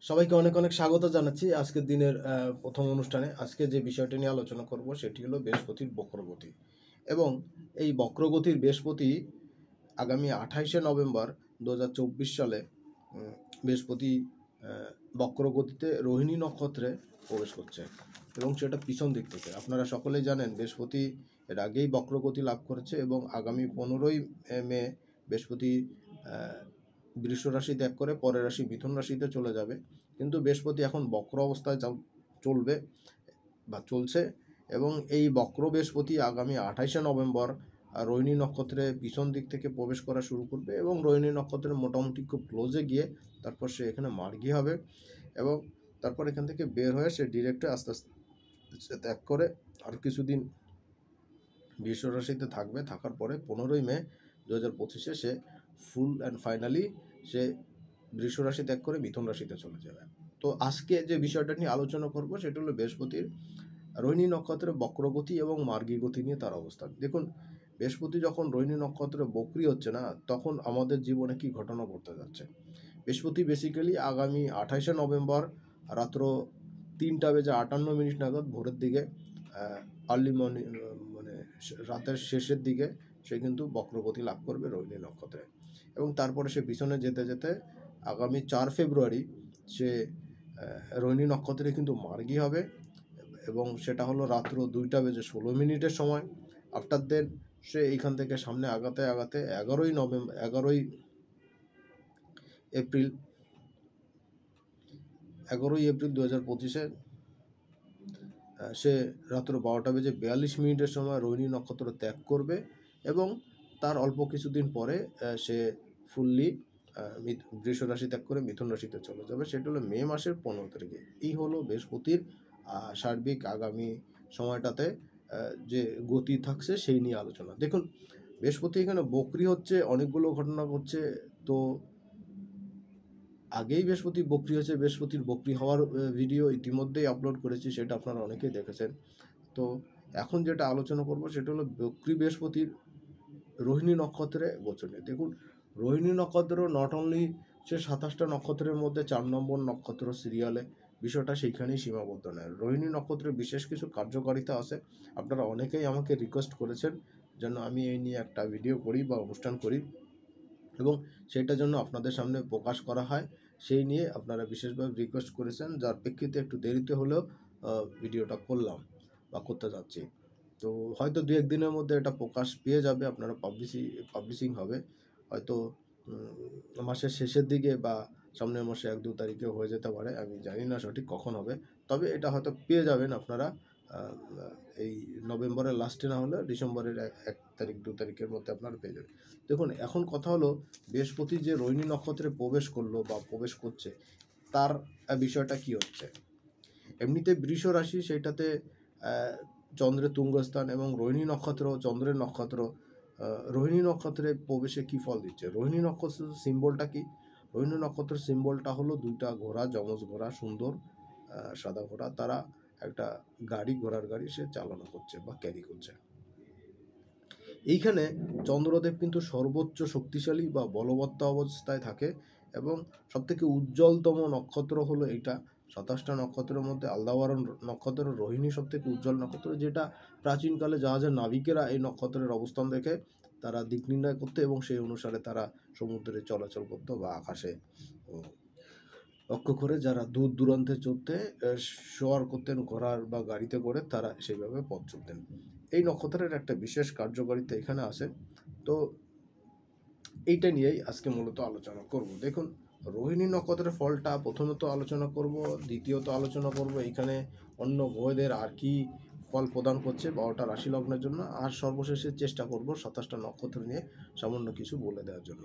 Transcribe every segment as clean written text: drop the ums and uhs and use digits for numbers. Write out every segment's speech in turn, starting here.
সবাইকে অনেক অনেক স্বাগত জানাচ্ছি আজকের দিনের প্রথম অনুষ্ঠানে। আজকে যে বিষয়টি নিয়ে আলোচনা করব সেটি হলো বৃহস্পতির বক্রগতি। এবং এই বক্রগতির বৃহস্পতি আগামী 28শে নভেম্বর 2024 সালে বৃহস্পতি বক্রগতিতে রোহিণী নক্ষত্রে প্রবেশ করছে এবং সেটা পিছন দিক থেকে। আপনারা সকলেই জানেন বৃহস্পতি এর আগেই বক্রগতি লাভ করেছে এবং আগামী 15ই মে বৃহস্পতি বৃষ রাশি ত্যাগ করে পরের রাশি মিথুন রাশিতে চলে যাবে। কিন্তু বৃহস্পতি এখন বক্র অবস্থায় চলবে বা চলছে এবং এই বক্র বৃহস্পতি আগামী 28শে নভেম্বর রোহিণী নক্ষত্রে পিছন দিক থেকে প্রবেশ করা শুরু করবে এবং রোহিণী নক্ষত্রের মোটামুটি খুব ক্লোজে গিয়ে তারপর সে এখানে মার্গী হবে এবং তারপর এখান থেকে বের হয়ে সে ডিরেক্টে আস্তে আস্তে ত্যাগ করে আর কিছুদিন বৃষ রাশিতে থাকবে। থাকার পরে 15ই মে 2025 সে ফুল অ্যান্ড ফাইনালি সে বৃষ রাশি ত্যাগ করে মিথুন রাশিতে চলে যাবে। তো আজকে যে বিষয়টা নিয়ে আলোচনা করব সেটা হলো বৃহস্পতির রোহিণী নক্ষত্রের বক্রগতি এবং মার্গী গতি নিয়ে তার অবস্থান। দেখুন, বৃহস্পতি যখন রোহিণী নক্ষত্রে বক্রী হচ্ছে না, তখন আমাদের জীবনে কি ঘটনা ঘটতে যাচ্ছে। বৃহস্পতি বেসিক্যালি আগামী 28শে নভেম্বর রাত্র 3:58 নাগাদ ভোরের দিকে আর্লি মর্নিং মানে রাতের শেষের দিকে সে কিন্তু বক্রগতি লাভ করবে রোহিণী নক্ষত্রে এবং তারপরে সে পিছনে যেতে যেতে আগামী 4 ফেব্রুয়ারি সে রোহিণী নক্ষত্রে কিন্তু মার্গী হবে এবং সেটা হলো রাত্র 2:16 সময়। আফটার দেন সে এইখান থেকে সামনে আগাতে আগাতে 11ই এপ্রিল 2025 সে রাত্র 12:42 সময় রোহিণী নক্ষত্র ত্যাগ করবে এবং তার অল্প কিছুদিন পরে সে ফুললি বৃষ রাশি ত্যাগ করে মিথুন রাশিতে চলে যাবে। সেটা হলো মে মাসের 15 তারিখে। এই হলো বৃহস্পতির সার্বিক আগামী সময়টাতে যে গতি থাকছে সেই নিয়ে আলোচনা। দেখুন, বৃহস্পতি এখানে বক্রী হচ্ছে, অনেকগুলো ঘটনা ঘটছে। তো আগেই বৃহস্পতি বক্রী হয়েছে, বৃহস্পতির বক্রী হওয়ার ভিডিও ইতিমধ্যেই আপলোড করেছি, সেটা আপনারা অনেকেই দেখেছেন। তো এখন যেটা আলোচনা করব সেটা হলো বক্রী বৃহস্পতির রোহিণী নক্ষত্রে গোচর নিয়ে। দেখুন, রোহিণী নক্ষত্র নট অনলি সে 27টা নক্ষত্রের মধ্যে 4 নম্বর নক্ষত্র সিরিয়ালে, বিষয়টা সেইখানেই সীমাবদ্ধ নয়। রোহিণী নক্ষত্রের বিশেষ কিছু কার্যকারিতা আছে। আপনারা অনেকেই আমাকে রিকোয়েস্ট করেছেন যেন আমি এই নিয়ে একটা ভিডিও করি বা অনুষ্ঠান করি এবং সেইটার জন্য আপনাদের সামনে প্রকাশ করা হয়। সেই নিয়ে আপনারা বিশেষভাবে রিকোয়েস্ট করেছেন, যার প্রেক্ষিতে একটু দেরিতে হলেও ভিডিওটা করলাম বা করতে যাচ্ছি। তো হয়তো 2-1 দিনের মধ্যে এটা প্রকাশ পেয়ে যাবে, আপনারা পাবলিশিং হবে হয়তো মাসের শেষের দিকে বা সামনের মাসে 1-2 তারিখে হয়ে যেতে পারে। আমি জানি না সঠিক কখন হবে, তবে এটা হয়তো পেয়ে যাবেন আপনারা এই নভেম্বরের লাস্টে না হলে ডিসেম্বরের 1 তারিখ 2 তারিখের মধ্যে আপনারা পেয়ে যাবেন। দেখুন, এখন কথা হলো বৃহস্পতি যে রোহিণী নক্ষত্রে প্রবেশ করলো বা প্রবেশ করছে, তার বিষয়টা কি হচ্ছে। এমনিতে বৃষ রাশি, সেইটাতে চন্দ্রের তুঙ্গস্থান এবং রোহিণী নক্ষত্র চন্দ্রের নক্ষত্র। রোহিণী নক্ষত্রে প্রবেশে কি ফল দিচ্ছে, রোহিণী নক্ষত্রের সিম্বলটা কি। রোহিণী নক্ষত্রের সিম্বলটা হলো 2টা ঘোড়া, যমজ ঘোড়া, সুন্দর সাদা ঘোড়া। তারা একটা ঘোড়ার গাড়ি সে চালনা করছে বা ক্যারি করছে। এইখানে চন্দ্রদেব কিন্তু সর্বোচ্চ শক্তিশালী বা বলবত্ত অবস্থায় থাকে এবং সবথেকে উজ্জ্বলতম নক্ষত্র হলো এইটা। 27টা নক্ষত্রের মধ্যে আলদাবারণ নক্ষত্র রোহিণী সবথেকে উজ্জ্বল নক্ষত্র, যেটা প্রাচীনকালে জাহাজের নাবিকেরা এই নক্ষত্রের অবস্থান দেখে তারা দিক নির্ণয় করতে এবং সেই অনুসারে তারা সমুদ্রে চলাচল করত বা আকাশে লক্ষ্য করে যারা দূর দূরান্তে চলতে শোয়ার করতেন ঘোড়ার বা গাড়িতে করে, তারা সেইভাবে পথ চলতেন। এই নক্ষত্রের একটা বিশেষ কার্যকারিতা এখানে আছে। তো এইটা নিয়েই আজকে মূলত আলোচনা করব। দেখুন, রোহিণী নক্ষত্রের ফলটা প্রথমত আলোচনা করব, দ্বিতীয়ত আলোচনা করব এইখানে অন্য গ্রহদের আর কি ফল প্রদান করছে 12টা রাশি লগ্নের জন্য, আর সর্বশেষে চেষ্টা করব 27টা নক্ষত্র নিয়ে সামান্য কিছু বলে দেওয়ার জন্য।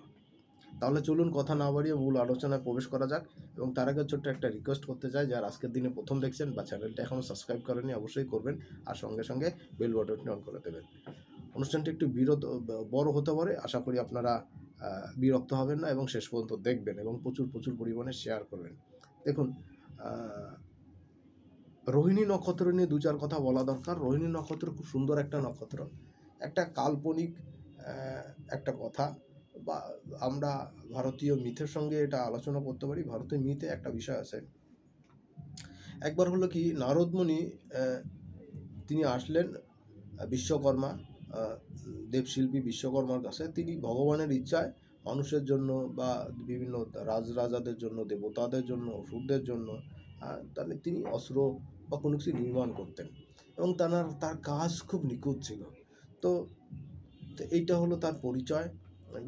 তাহলে চলুন কথা না বাড়িয়ে মূল আলোচনায় প্রবেশ করা যাক। এবং তার আগে ছোট্ট একটা রিকোয়েস্ট করতে চাই, যারা আজকের দিনে প্রথম দেখছেন বা চ্যানেলটা এখনও সাবস্ক্রাইব করেনি অবশ্যই করবেন, আর সঙ্গে সঙ্গে বেল বাটনটি অন করে দেবেন। অনুষ্ঠানটি একটু বড় হতে পারে, আশা করি আপনারা বিরক্ত হবেন না এবং শেষ পর্যন্ত দেখবেন এবং প্রচুর পরিমাণে শেয়ার করবেন। দেখুন, রোহিণী নক্ষত্র নিয়ে 2-4 কথা বলা দরকার। রোহিণী নক্ষত্র খুব সুন্দর একটা নক্ষত্র, একটা কাল্পনিক একটা কথা বা আমরা ভারতীয় মিথের সঙ্গে এটা আলোচনা করতে পারি। ভারতীয় মিথে একটা বিষয় আছে, একবার হলো কি নারদমুনি তিনি আসলেন বিশ্বকর্মা, দেবশিল্পী বিশ্বকর্মার কাছে। তিনি ভগবানের ইচ্ছায় মানুষের জন্য বা বিভিন্ন রাজরাজাদের জন্য, দেবতাদের জন্য, অসুরদের জন্য তাহলে তিনি অস্ত্র বা কোনো কিছু নির্মাণ করতেন এবং তার কাজ খুব নিখুঁত ছিল। তো এইটা হলো তার পরিচয়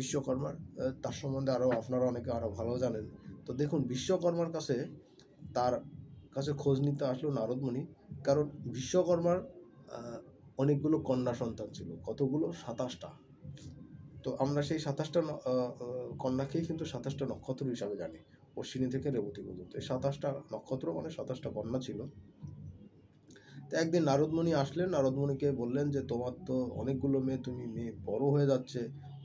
বিশ্বকর্মার। তার সম্বন্ধে আরও আপনারা অনেকে আরও ভালো জানেন। তো দেখুন, বিশ্বকর্মার তার কাছে খোঁজ নিতে আসলো নারদমুনি, কারণ বিশ্বকর্মার অনেকগুলো কন্যা সন্তান ছিল। কতগুলো? 27টা। তো আমরা সেই 27টা কন্যাকেই কিন্তু 27টা নক্ষত্র হিসাবে জানি, অশ্বিনী থেকে রেবতী পর্যন্ত। এই 27টা নক্ষত্র মানে 27টা কন্যা ছিল। তো একদিন নারদমুনি আসলেন, নারদমুনিকে বললেন যে তোমার তো অনেকগুলো মেয়ে, তুমি মেয়ে বড় হয়ে যাচ্ছে,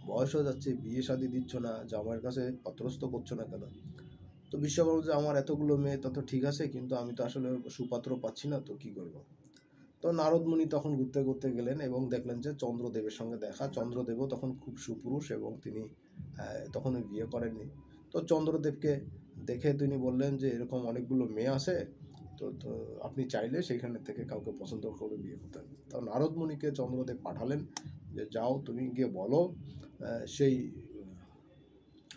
বয়স হয়ে যাচ্ছে, বিয়ে শাদী দিচ্ছ না, জামাইয়ের কাছে পাত্রস্থ করছো না কেন? তো বিশ্বকর্মা যে আমার এতগুলো মেয়ে তা তো ঠিক আছে, কিন্তু আমি তো আসলে সুপাত্র পাচ্ছি না, তো কি করবো? তো নারদমুনি তখন ঘুরতে ঘুরতে গেলেন এবং দেখলেন যে চন্দ্রদেবের সঙ্গে দেখা। চন্দ্রদেবও তখন খুব সুপুরুষ এবং তিনি তখন বিয়ে করেননি। তো চন্দ্রদেবকে দেখে তিনি বললেন যে এরকম অনেকগুলো মেয়ে আছে, তো আপনি চাইলে সেইখানে থেকে কাউকে পছন্দ করে বিয়ে করতেন। তো নারদমুনিকে চন্দ্রদেব পাঠালেন যে যাও তুমি গিয়ে বলো সেই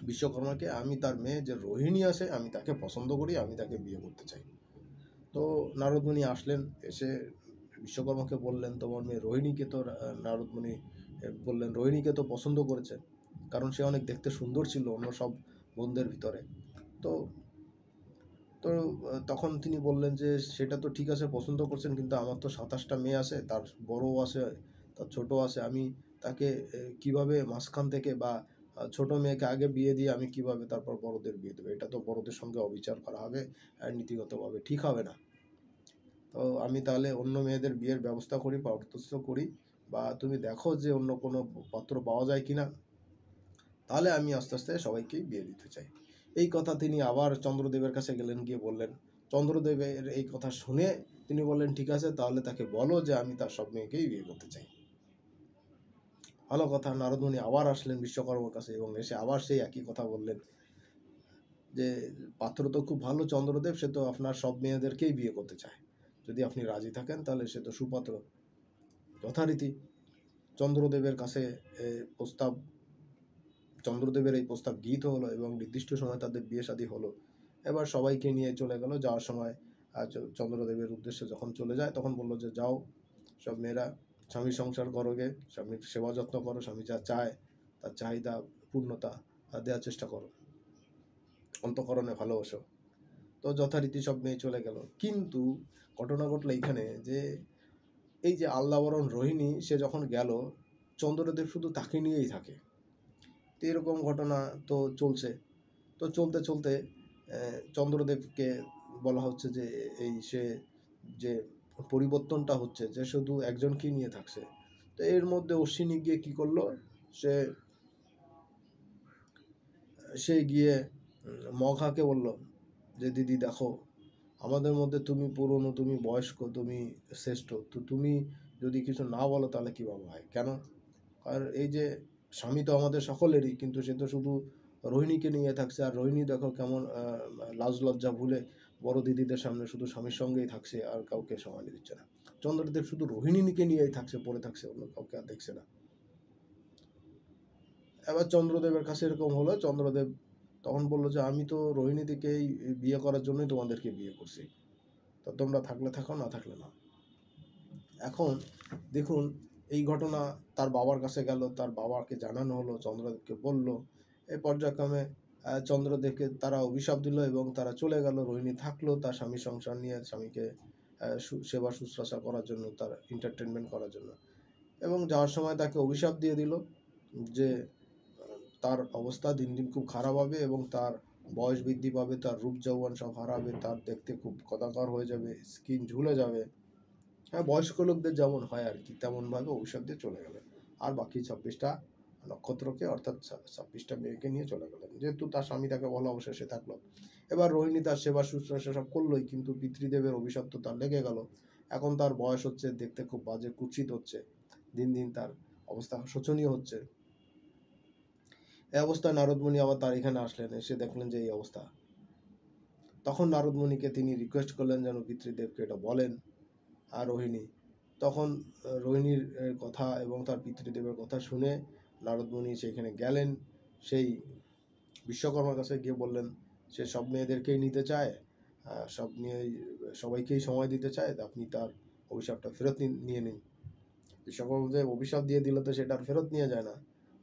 বিশ্বকর্মাকে আমি তার মেয়ে যে রোহিণী আছে আমি তাকে পছন্দ করি, আমি তাকে বিয়ে করতে চাই। তো নারদমুনি আসলেন, এসে বিশ্বকর্মাকে বললেন তোমার মেয়ে রোহিণীকে তো নারদমুনি বললেন রোহিণীকে তো পছন্দ করেছে, কারণ সে অনেক দেখতে সুন্দর ছিল অন্য সব বোনদের ভিতরে। তো তো তখন তিনি বললেন যে সেটা তো ঠিক আছে, পছন্দ করছেন, কিন্তু আমার তো 27টা মেয়ে আছে, তার বড়ও আছে, তার ছোট আছে, আমি তাকে কিভাবে মাঝখান থেকে বা ছোট মেয়েকে আগে বিয়ে দিয়ে আমি কিভাবে তারপর বড়দের বিয়ে দেবো? এটা তো বড়দের সঙ্গে অবিচার করা হবে, নীতিগতভাবে ঠিক হবে না। তো আমি তাহলে অন্য মেয়েদের বিয়ের ব্যবস্থা করি, পাত্রস্থ করি, বা তুমি দেখো যে অন্য কোনো পাত্র পাওয়া যায় কিনা, তাহলে আমি আস্তে আস্তে সবাইকেই বিয়ে দিতে চাই। এই কথা তিনি আবার চন্দ্রদেবের কাছে গেলেন, গিয়ে বললেন। চন্দ্রদেবের এই কথা শুনে তিনি বললেন ঠিক আছে, তাহলে তাকে বলো যে আমি তার সব মেয়েকেই বিয়ে করতে চাই। ভালো কথা। নারদমুনি আবার আসলেন বিশ্বকর্মার কাছে এবং এসে আবার সেই একই কথা বললেন যে পাত্র তো খুব ভালো চন্দ্রদেব, সে তো আপনার সব মেয়েদেরকেই বিয়ে করতে চায়, যদি আপনি রাজি থাকেন তাহলে সে তো সুপাত্র। যথারীতি চন্দ্রদেবের কাছে প্রস্তাব, চন্দ্রদেবের এই প্রস্তাব গৃহীত হলো এবং নির্দিষ্ট সময় তাদের বিয়ে শাদী হলো। এবার সবাইকে নিয়ে চলে গেল। যাওয়ার সময় চন্দ্রদেবের উদ্দেশ্যে যখন চলে যায় তখন বলল যে যাও সব মেয়েরা স্বামীর সংসার করো গে, স্বামীর সেবা যত্ন করো, স্বামী যা চায় তার চাহিদা পূর্ণতা দেওয়ার চেষ্টা করো, অন্তঃকরণে ভালোবাসো। তো যথারীতি সব মেয়ে চলে গেল। কিন্তু ঘটনা ঘটলো এইখানে যে এই যে আল্লাবরণ রোহিণী সে যখন গেল, চন্দ্রদেব শুধু তাকে নিয়েই থাকে। তো এরকম ঘটনা তো চলছে। তো চলতে চলতে চন্দ্রদেবকে বলা হচ্ছে যে এই সে যে পরিবর্তনটা হচ্ছে, যে শুধু একজনকেই নিয়ে থাকছে। তো এর মধ্যে অশ্বিনী গিয়ে কী করলো, সে সে গিয়ে মঘাকে বলল যে দিদি দেখো, আমাদের মধ্যে তুমি পুরনো, তুমি বয়স্ক, তুমি শ্রেষ্ঠ, তো তুমি যদি কিছু না বলো তাহলে কীভাবে হয়? কেন? আর এই যে স্বামী তো আমাদের সকলেরই, কিন্তু সে তো শুধু রোহিণীকে নিয়ে থাকছে, আর রোহিণী দেখো কেমন লাজ লজ্জা ভুলে বড় দিদিদের সামনে শুধু স্বামীর সঙ্গেই থাকছে, আর কাউকে সময় দিচ্ছে না। চন্দ্রদেব শুধু রোহিণীকে নিয়েই থাকছে, পড়ে থাকছে, অন্য কাউকে আর দেখছে না। এবার চন্দ্রদেবের কাছে এরকম হলো, চন্দ্রদেব তখন বললো যে আমি তো রোহিণীদিকেই বিয়ে করার জন্যই তোমাদেরকে বিয়ে করছি, তো তোমরা থাকলে থাকো, না থাকলে না। এখন দেখুন, এই ঘটনা তার বাবার কাছে গেল, তার বাবাকে জানানো হলো, চন্দ্রদেবকে বলল। এই পর্যায়ক্রমে চন্দ্রদেবকে তারা অভিশাপ দিল এবং তারা চলে গেল। রোহিণী থাকলো তার স্বামী সংসার নিয়ে, স্বামীকে সেবা শুশ্রূষা করার জন্য, তার এন্টারটেনমেন্ট করার জন্য। এবং যাওয়ার সময় তাকে অভিশাপ দিয়ে দিল যে তার অবস্থা দিন দিন খুব খারাপ হবে এবং তার বয়স বৃদ্ধি পাবে, তার রূপ যৌবন সব হারাবে, তার দেখতে খুব কদাকার হয়ে যাবে, স্কিন ঝুলে যাবে। হ্যাঁ, বয়স্ক লোকদের যেমন হয় আর কি, তেমনভাবে অভিশাপ দিয়ে চলে গেলেন। আর বাকি 26টা নক্ষত্রকে, অর্থাৎ 26টা মেয়েকে নিয়ে চলে গেলেন। যেহেতু তার স্বামী তাকে ভালো অবশেষে থাকলো। এবার রোহিণী তার সেবা শুশ্রূষা সব করলোই, কিন্তু পিতৃদেবের অভিশাপ তো তার লেগে গেল। এখন তার বয়স হচ্ছে, দেখতে খুব বাজে, কুৎসিত হচ্ছে, দিন দিন তার অবস্থা শোচনীয় হচ্ছে। এই অবস্থায় নারদমুনি আবার তার এখানে আসলেন, এসে দেখলেন যে এই অবস্থা। তখন নারদমুনিকে তিনি রিকোয়েস্ট করলেন যেন পিতৃদেবকে এটা বলেন। আর রোহিণী তখন রোহিণীর কথা এবং তার পিতৃদেবের কথা শুনে নারদমুনি সেখানে গেলেন। সেই বিশ্বকর্মার কাছে গিয়ে বললেন সে সব মেয়েদেরকেই নিতে চায়, সব নিয়েই সবাইকেই সময় দিতে চায়, আপনি তার অভিশাপটা ফেরত নিয়ে নিন। বিশ্বকর্মাদেব অভিশাপ দিয়ে দিলে তো সেটা আর ফেরত নিয়ে যায় না,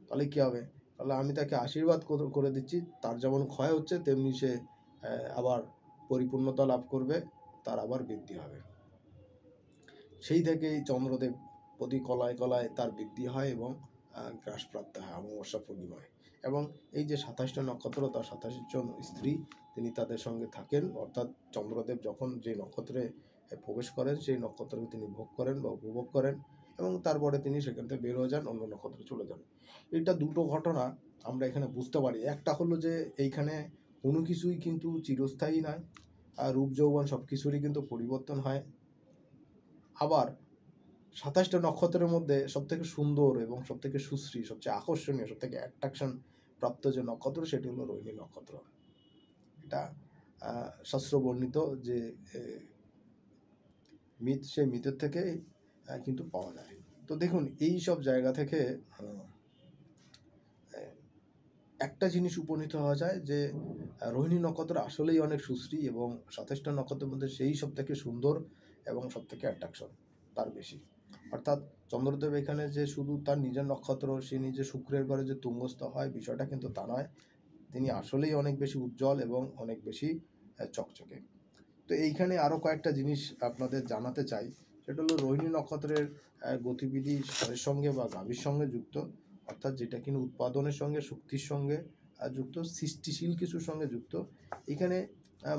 তাহলে কী হবে? তাহলে আমি তাকে আশীর্বাদ করে দিচ্ছি, তার যেমন ক্ষয় হচ্ছে তেমনি সে আবার পরিপূর্ণতা লাভ করবে, তার আবার বৃদ্ধি হবে। সেই থেকেই চন্দ্রদেব প্রতি কলায় কলায় তার বৃদ্ধি হয় এবং গ্রাসপ্রাপ্ত হয় অমাবস্যা পূর্ণিমায়। এবং এই যে ২৭টা নক্ষত্র, তার ২৭ জন স্ত্রী তিনি তাদের সঙ্গে থাকেন, অর্থাৎ চন্দ্রদেব যখন যে নক্ষত্রে প্রবেশ করেন সেই নক্ষত্রকে তিনি ভোগ করেন বা উপভোগ করেন এবং তারপরে তিনি সেখান থেকে বের হয়ে যান, অন্য নক্ষত্রে চলে যান। এটা দুটো ঘটনা আমরা এখানে বুঝতে পারি। একটা হলো যে এইখানে কোনো কিছুই কিন্তু চিরস্থায়ী নয়, আর রূপ যৌবন সব কিছুরই কিন্তু পরিবর্তন হয়। আবার ২৭টা নক্ষত্রের মধ্যে সবথেকে সুন্দর এবং সবথেকে সুশ্রী, সবচেয়ে আকর্ষণীয়, সবথেকে অ্যাট্রাকশন প্রাপ্ত যে নক্ষত্র সেটি হলো রোহিণী নক্ষত্র। এটা শাস্ত্র বর্ণিত যে মিথ, সেই মিথের থেকে কিন্তু পাওয়া যায়। তো দেখুন এই সব জায়গা থেকে একটা জিনিস উপনীত হওয়া যায় যে রোহিণী নক্ষত্র আসলেই অনেক সুশ্রী এবং ২৭টা নক্ষত্রের মধ্যে সেই সব থেকে সুন্দর এবং সব থেকে অ্যাট্রাকশন তার বেশি। অর্থাৎ চন্দ্রদেব এখানে যে শুধু তার নিজের নক্ষত্র, সে নিজে শুক্রের ঘরে যে তুঙ্গস্থ হয় বিষয়টা কিন্তু তা নয়, তিনি আসলেই অনেক বেশি উজ্জ্বল এবং অনেক বেশি চকচকে। তো এইখানে আরও কয়েকটা জিনিস আপনাদের জানাতে চাই, সেটা হলো রোহিণী নক্ষত্রের গতিবিধি ষড়ের সঙ্গে বা গাভীর সঙ্গে যুক্ত, অর্থাৎ যেটা কিনা উৎপাদনের সঙ্গে, শক্তির সঙ্গে যুক্ত, সৃষ্টিশীল কিছুর সঙ্গে যুক্ত। এখানে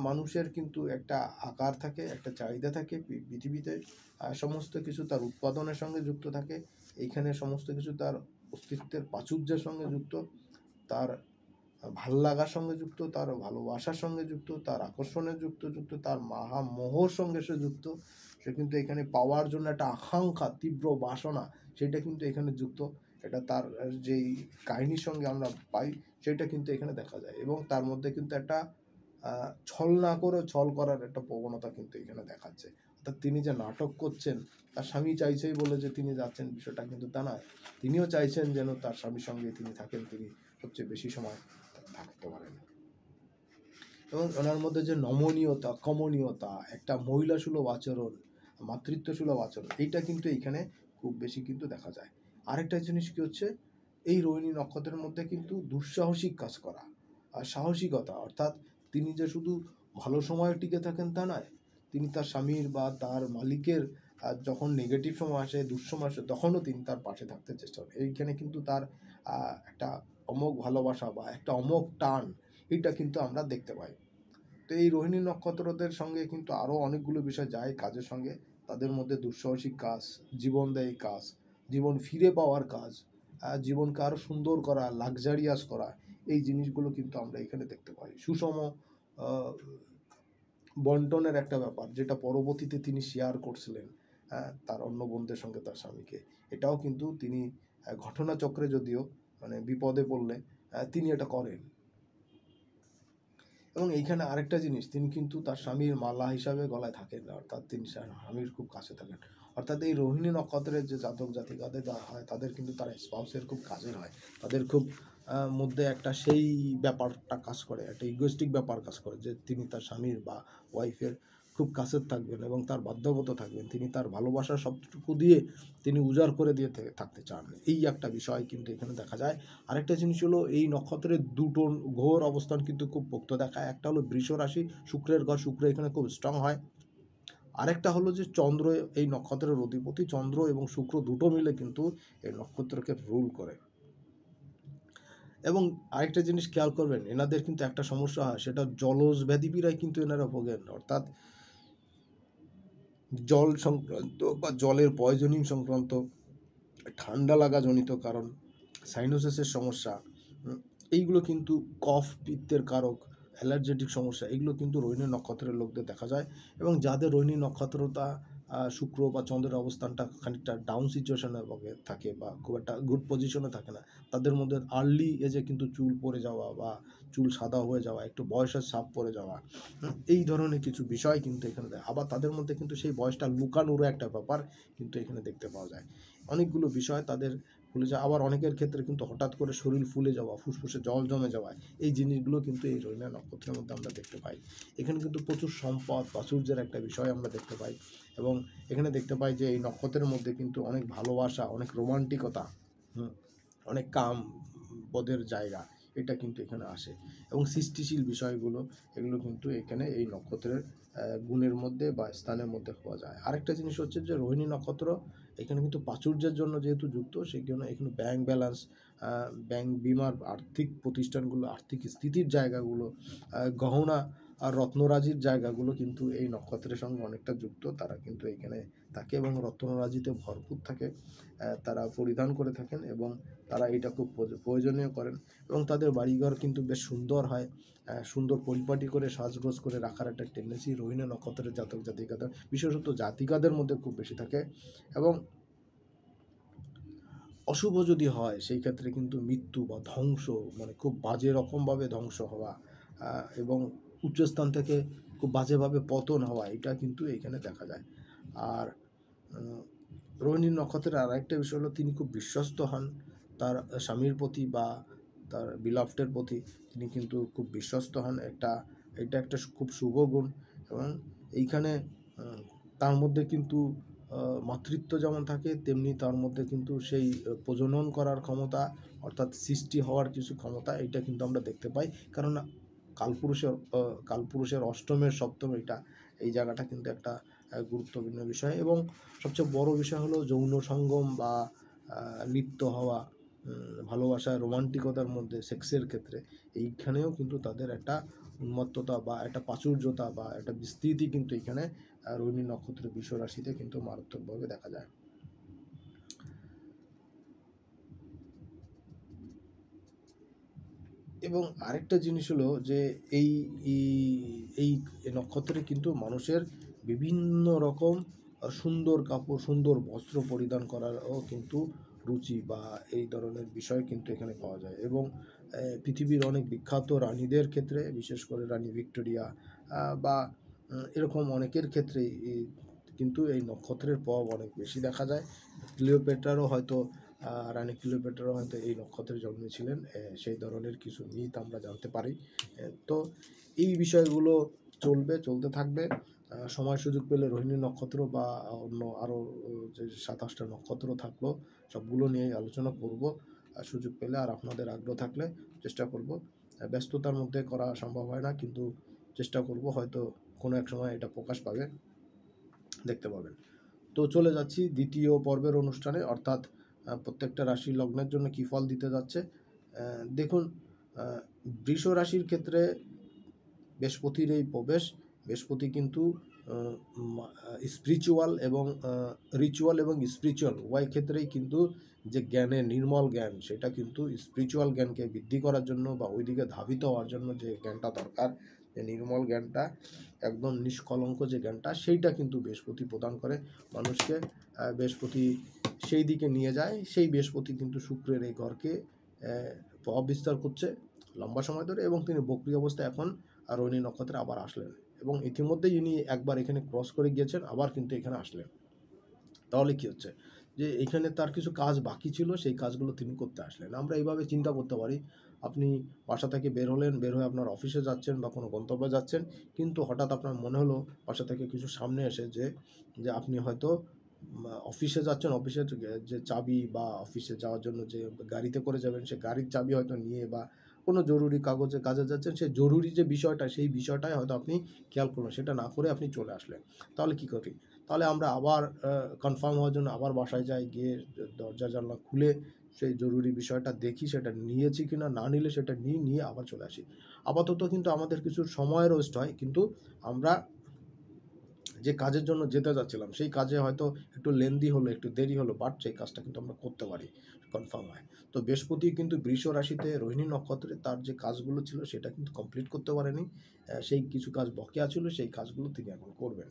মানুষের কিন্তু একটা আকার থাকে, একটা চাহিদা থাকে পৃথিবীতে, সমস্ত কিছু তার উৎপাদনের সঙ্গে যুক্ত থাকে। এইখানে সমস্ত কিছু তার অস্তিত্বের প্রাচুর্যের সঙ্গে যুক্ত, তার ভাল লাগার সঙ্গে যুক্ত, তার ভালোবাসার সঙ্গে যুক্ত, তার আকর্ষণের যুক্ত, তার মোহর সঙ্গে সে যুক্ত। সে কিন্তু এখানে পাওয়ার জন্য একটা আকাঙ্ক্ষা, তীব্র বাসনা, সেটা কিন্তু এখানে যুক্ত। এটা তার যেই কাহিনীর সঙ্গে আমরা পাই সেটা কিন্তু এখানে দেখা যায় এবং তার মধ্যে কিন্তু একটা ছল না করে ছল করার একটা প্রবণতা কিন্তু এখানে দেখাচ্ছে। অর্থাৎ তিনি যে নাটক করছেন, তার স্বামী চাইছেই বলে যে তিনি যাচ্ছেন, বিষয়টা কিন্তু তা নয়। তিনিও চাইছেন যেন তার স্বামীর সঙ্গে তিনি থাকেন, তিনি সবচেয়ে বেশি সময় থাকতে পারেন। এবং ওনার মধ্যে যে নমনীয়তা, কমনীয়তা, একটা মহিলাসুলভ আচরণ, মাতৃত্বসুলভ আচরণ, এইটা কিন্তু এইখানে খুব বেশি কিন্তু দেখা যায়। আরেকটা জিনিস কি হচ্ছে, এই রোহিণী নক্ষত্রের মধ্যে কিন্তু দুঃসাহসিক কাজ করা আর সাহসিকতা, অর্থাৎ তিনি যে শুধু ভালো সময়ে টিকে থাকেন তা নয়, তিনি তার স্বামীর বা তার মালিকের যখন নেগেটিভ সময় আসে, দুঃসময় আসে, তখনও তিনি তার পাশে থাকতে চেষ্টা করেন। এইখানে কিন্তু তার একটা অমোঘ ভালোবাসা বা একটা অমোঘ টান, এটা কিন্তু আমরা দেখতে পাই। তো এই রোহিণী নক্ষত্রদের সঙ্গে কিন্তু আরও অনেকগুলো বিষয় যায় কাজের সঙ্গে। তাদের মধ্যে দুঃসাহসিক কাজ, জীবনদায়ী কাজ, জীবন ফিরে পাওয়ার কাজ, জীবনকে আরও সুন্দর করা, লাক্সারিয়াস করা, এই জিনিসগুলো কিন্তু আমরা এখানে দেখতে পাই। সুষম বন্টনের একটা ব্যাপার, যেটা পরবর্তীতে তিনি শেয়ার করছিলেন তার অন্য বোনদের সঙ্গে, তার স্বামীকে। এটাও কিন্তু তিনি ঘটনাচক্রে, যদিও মানে বিপদে পড়লে তিনি এটা করেন। এবং এইখানে আরেকটা জিনিস, তিনি কিন্তু তার স্বামীর মালা হিসাবে গলায় থাকেন না, অর্থাৎ তিনি স্বামীর খুব কাছে থাকেন। অর্থাৎ এই রোহিণী নক্ষত্রের যে জাতক জাতিকাদের হয়, তাদের কিন্তু তার স্পাউসের খুব কাজের হয়, তাদের খুব মধ্যে একটা সেই ব্যাপারটা কাজ করে, একটা ইগোয়েস্টিক ব্যাপার কাজ করে, যে তিনি তার স্বামীর বা ওয়াইফের খুব কাছের থাকবেন এবং তার বাধ্যগত থাকবেন, তিনি তার ভালোবাসার সবটুকু দিয়ে তিনি উজাড় করে দিয়ে থাকতে চান। এই একটা বিষয় কিন্তু এখানে দেখা যায়। আরেকটা জিনিস হলো, এই নক্ষত্রের দুটো ঘোর অবস্থান কিন্তু খুব পোক্ত দেখায়। একটা হলো বৃষ রাশি, শুক্রের ঘর, শুক্র এখানে খুব স্ট্রং হয়। আরেকটা হলো যে চন্দ্র, এই নক্ষত্রের অধিপতি চন্দ্র এবং শুক্র দুটো মিলে কিন্তু এই নক্ষত্রকে রুল করে। এবং আরেকটা জিনিস খেয়াল করবেন, এনাদের কিন্তু একটা সমস্যা হয়, সেটা জলজ ব্যাধিপীড়ায় কিন্তু এনারা ভোগেন, অর্থাৎ জল সংক্রান্ত বা জলের পয়জনিং সংক্রান্ত, ঠান্ডা লাগা জনিত কারণ, সাইনোসিসের সমস্যা, এইগুলো কিন্তু কফ পিত্তের কারক, অ্যালার্জেটিক সমস্যা, এগুলো কিন্তু রোহিণী নক্ষত্রের লোকদের দেখা যায়। এবং যাদের রোহিণী নক্ষত্রতা শুক্র বা চন্দ্রের অবস্থানটা খানিকটা ডাউন সিচুয়েশনে থাকে বা খুব একটা গুড পজিশনে থাকে না, তাদের মধ্যে আর্লি এজে কিন্তু চুল পড়ে যাওয়া বা চুল সাদা হয়ে যাওয়া, একটু বয়সের ছাপ পড়ে যাওয়া, এই ধরনের কিছু বিষয় কিন্তু এখানে আবার তাদের মধ্যে কিন্তু সেই বয়সটা লুকানোরও একটা ব্যাপার কিন্তু এখানে দেখতে পাওয়া যায়। অনেকগুলো বিষয় তাদের ফুলে যায়। আবার অনেকের ক্ষেত্রে কিন্তু হঠাৎ করে শরীর ফুলে যাওয়া, ফুসফুসে জল জমে যাওয়া, এই জিনিসগুলো কিন্তু এই রোহিণী নক্ষত্রের মধ্যে আমরা দেখতে পাই। এখানে কিন্তু প্রচুর সম্পদ প্রাচুর্যের একটা বিষয় আমরা দেখতে পাই, এবং এখানে দেখতে পাই যে এই নক্ষত্রের মধ্যে কিন্তু অনেক ভালোবাসা, অনেক রোমান্টিকতা, অনেক কাম বোধের জায়গা, এটা কিন্তু এখানে আসে। এবং সৃষ্টিশীল বিষয়গুলো এগুলো কিন্তু এখানে এই নক্ষত্রের গুণের মধ্যে বা স্থানের মধ্যে পাওয়া যায়। আরেকটা জিনিস হচ্ছে যে রোহিণী নক্ষত্র এখানে কিন্তু প্রাচুর্যের জন্য যেহেতু যুক্ত, সেই জন্য এখানে ব্যাংক ব্যালেন্স, ব্যাংক বিমার আর্থিক প্রতিষ্ঠানগুলো, আর্থিক স্থিতির জায়গাগুলো, গহনা আর রত্নরাজির জায়গাগুলো কিন্তু এই নক্ষত্রের সঙ্গে অনেকটা যুক্ত। তারা কিন্তু এখানে থাকে এবং রত্নরাজিতে ভরপুর থাকে, তারা পরিধান করে থাকেন এবং তারা এটা খুব প্রয়োজনীয় করেন। এবং তাদের বাড়িঘর কিন্তু বেশ সুন্দর হয়, সুন্দর পরিপাটি করে সাজগোজ করে রাখার একটা টেন্ডেন্সি রোহিণী নক্ষত্রের জাতক জাতিকাদের, বিশেষত জাতিকাদের মধ্যে খুব বেশি থাকে। এবং অশুভ যদি হয় সেই ক্ষেত্রে কিন্তু মৃত্যু বা ধ্বংস, মানে খুব বাজে রকমভাবে ধ্বংস হওয়া এবং উচ্চস্থান থেকে খুব বাজেভাবে পতন হওয়া, এটা কিন্তু এখানে দেখা যায়। আর রোহিণী নক্ষত্রের আর একটা বিষয় হলো তিনি খুব বিশ্বস্ত হন তার স্বামীর প্রতি বা তার বিলাফটের প্রতি, তিনি কিন্তু খুব বিশ্বস্ত হন। এটা একটা খুব শুভ গুণ। এবং এইখানে তার মধ্যে কিন্তু মাতৃত্ব যেমন থাকে, তেমনি তার মধ্যে কিন্তু সেই প্রজনন করার ক্ষমতা, অর্থাৎ সৃষ্টি হওয়ার কিছু ক্ষমতা, এটা কিন্তু আমরা দেখতে পাই। কারণ কালপুরুষের অষ্টমের সপ্তম, এই জায়গাটা কিন্তু একটা গুরুত্বপূর্ণ বিষয়। এবং সবচেয়ে বড় বিষয় হলো যৌন সঙ্গম বা লিপ্ত হওয়া, ভালোবাসা, রোমান্টিকতার মধ্যে সেক্সের ক্ষেত্রে এইখানেও কিন্তু তাদের একটা উন্মত্ততা বা একটা প্রাচুর্যতা বা একটা বিস্তৃতি কিন্তু এখানে রোহিণী নক্ষত্রের বৃষ রাশিতে কিন্তু মারাত্মকভাবে দেখা যায়। এবং আরেকটা জিনিস হলো যে এই এই নক্ষত্রে কিন্তু মানুষের বিভিন্ন রকম সুন্দর কাপড়, সুন্দর বস্ত্র পরিধান করারও কিন্তু রুচি বা এই ধরনের বিষয় কিন্তু এখানে পাওয়া যায়। এবং পৃথিবীর অনেক বিখ্যাত রানীদের ক্ষেত্রে, বিশেষ করে রানী ভিক্টোরিয়া বা এরকম অনেকের ক্ষেত্রেই কিন্তু এই নক্ষত্রের প্রভাব অনেক বেশি দেখা যায়। ক্লিওপেট্রারও হয়তো রানী ক্লিওপেট্রাও হয়তো এই নক্ষত্রে জন্মেছিলেন, সেই ধরনের কিছু মিথ আমরা জানতে পারি। তো এই বিষয়গুলো চলতে থাকবে। সময় সুযোগ পেলে রোহিণী নক্ষত্র বা অন্য আরও যে 27টা নক্ষত্র থাকলো, সবগুলো নিয়েই আলোচনা করব সুযোগ পেলে। আর আপনাদের আগ্রহ থাকলে চেষ্টা করব, ব্যস্ততার মধ্যে করা সম্ভব হয় না, কিন্তু চেষ্টা করব, হয়তো কোনো এক সময় এটা প্রকাশ পাবে, দেখতে পাবেন। তো চলে যাচ্ছি দ্বিতীয় পর্বের অনুষ্ঠানে, অর্থাৎ প্রত্যেকটা রাশি লগ্নের জন্য কী ফল দিতে যাচ্ছে। দেখুন, বৃষ রাশির ক্ষেত্রে বৃহস্পতির এই প্রবেশ, বৃহস্পতি কিন্তু স্পিরিচুয়াল এবং রিচুয়াল এবং স্পিরিচুয়াল উভয় ক্ষেত্রেই কিন্তু যে জ্ঞানের নির্মল জ্ঞান, সেটা কিন্তু স্পিরিচুয়াল জ্ঞানকে বৃদ্ধি করার জন্য বা ওইদিকে ধাবিত হওয়ার জন্য যে জ্ঞানটা দরকার, যে নির্মল জ্ঞানটা, একদম নিষ্কলঙ্ক যে জ্ঞানটা, সেইটা কিন্তু বৃহস্পতি প্রদান করে মানুষকে। বৃহস্পতি সেই দিকে নিয়ে যায়, সেই বৃহস্পতি কিন্তু শুক্রের এই ঘরকে প্রভাব বিস্তার করছে লম্বা সময় ধরে, এবং তিনি বক্রী অবস্থায় এখন রোহিণী নক্ষত্রে আবার আসলেন, এবং ইতিমধ্যেই ইনি একবার এখানে ক্রস করে গিয়েছেন, আবার কিন্তু এখানে আসলেন। তাহলে কি হচ্ছে যে এখানে তার কিছু কাজ বাকি ছিল, সেই কাজগুলো তিনি করতে আসলেন। আমরা এইভাবে চিন্তা করতে পারি, আপনি বাসা থেকে বের হলেন, বের হয়ে আপনার অফিসে যাচ্ছেন বা কোনো গন্তব্যে যাচ্ছেন, কিন্তু হঠাৎ আপনার মনে হলো বাসা থেকে কিছু সামনে এসে যে আপনি হয়তো অফিসে যাচ্ছেন, অফিসের যে চাবি বা অফিসে যাওয়ার জন্য যে গাড়িতে করে যাবেন, সে গাড়ির চাবি হয়তো নিয়ে বা কোনো জরুরি কাগজে কাজে যাচ্ছেন, সেই জরুরি যে বিষয়টা, সেই বিষয়টাই হয়তো আপনি খেয়াল করলেন, সেটা না করে আপনি চলে আসলেন। তাহলে কী করি? তাহলে আমরা আবার কনফার্ম হওয়ার জন্য আবার বাসায় যাই, গিয়ে দরজা জানলা খুলে সেই জরুরি বিষয়টা দেখি, সেটা নিয়েছি কিনা, না নিলে সেটা নিয়ে আবার চলে আসি। আপাতত কিন্তু আমাদের কিছু সময়ের ওয়েস্ট হয়, কিন্তু আমরা যে কাজের জন্য যেতে যাচ্ছিলাম সেই কাজে হয়তো একটু লেন্দি হলো, একটু দেরি হলো, বাট সেই কাজটা কিন্তু আমরা করতে পারি, কনফার্ম হয়। তো বৃহস্পতি কিন্তু বৃষ রাশিতে রোহিণী নক্ষত্রে তার যে কাজগুলো ছিল সেটা কিন্তু কমপ্লিট করতে পারেনি, সেই কিছু কাজ বকেয়া ছিল, সেই কাজগুলো তিনি এখন করবেন।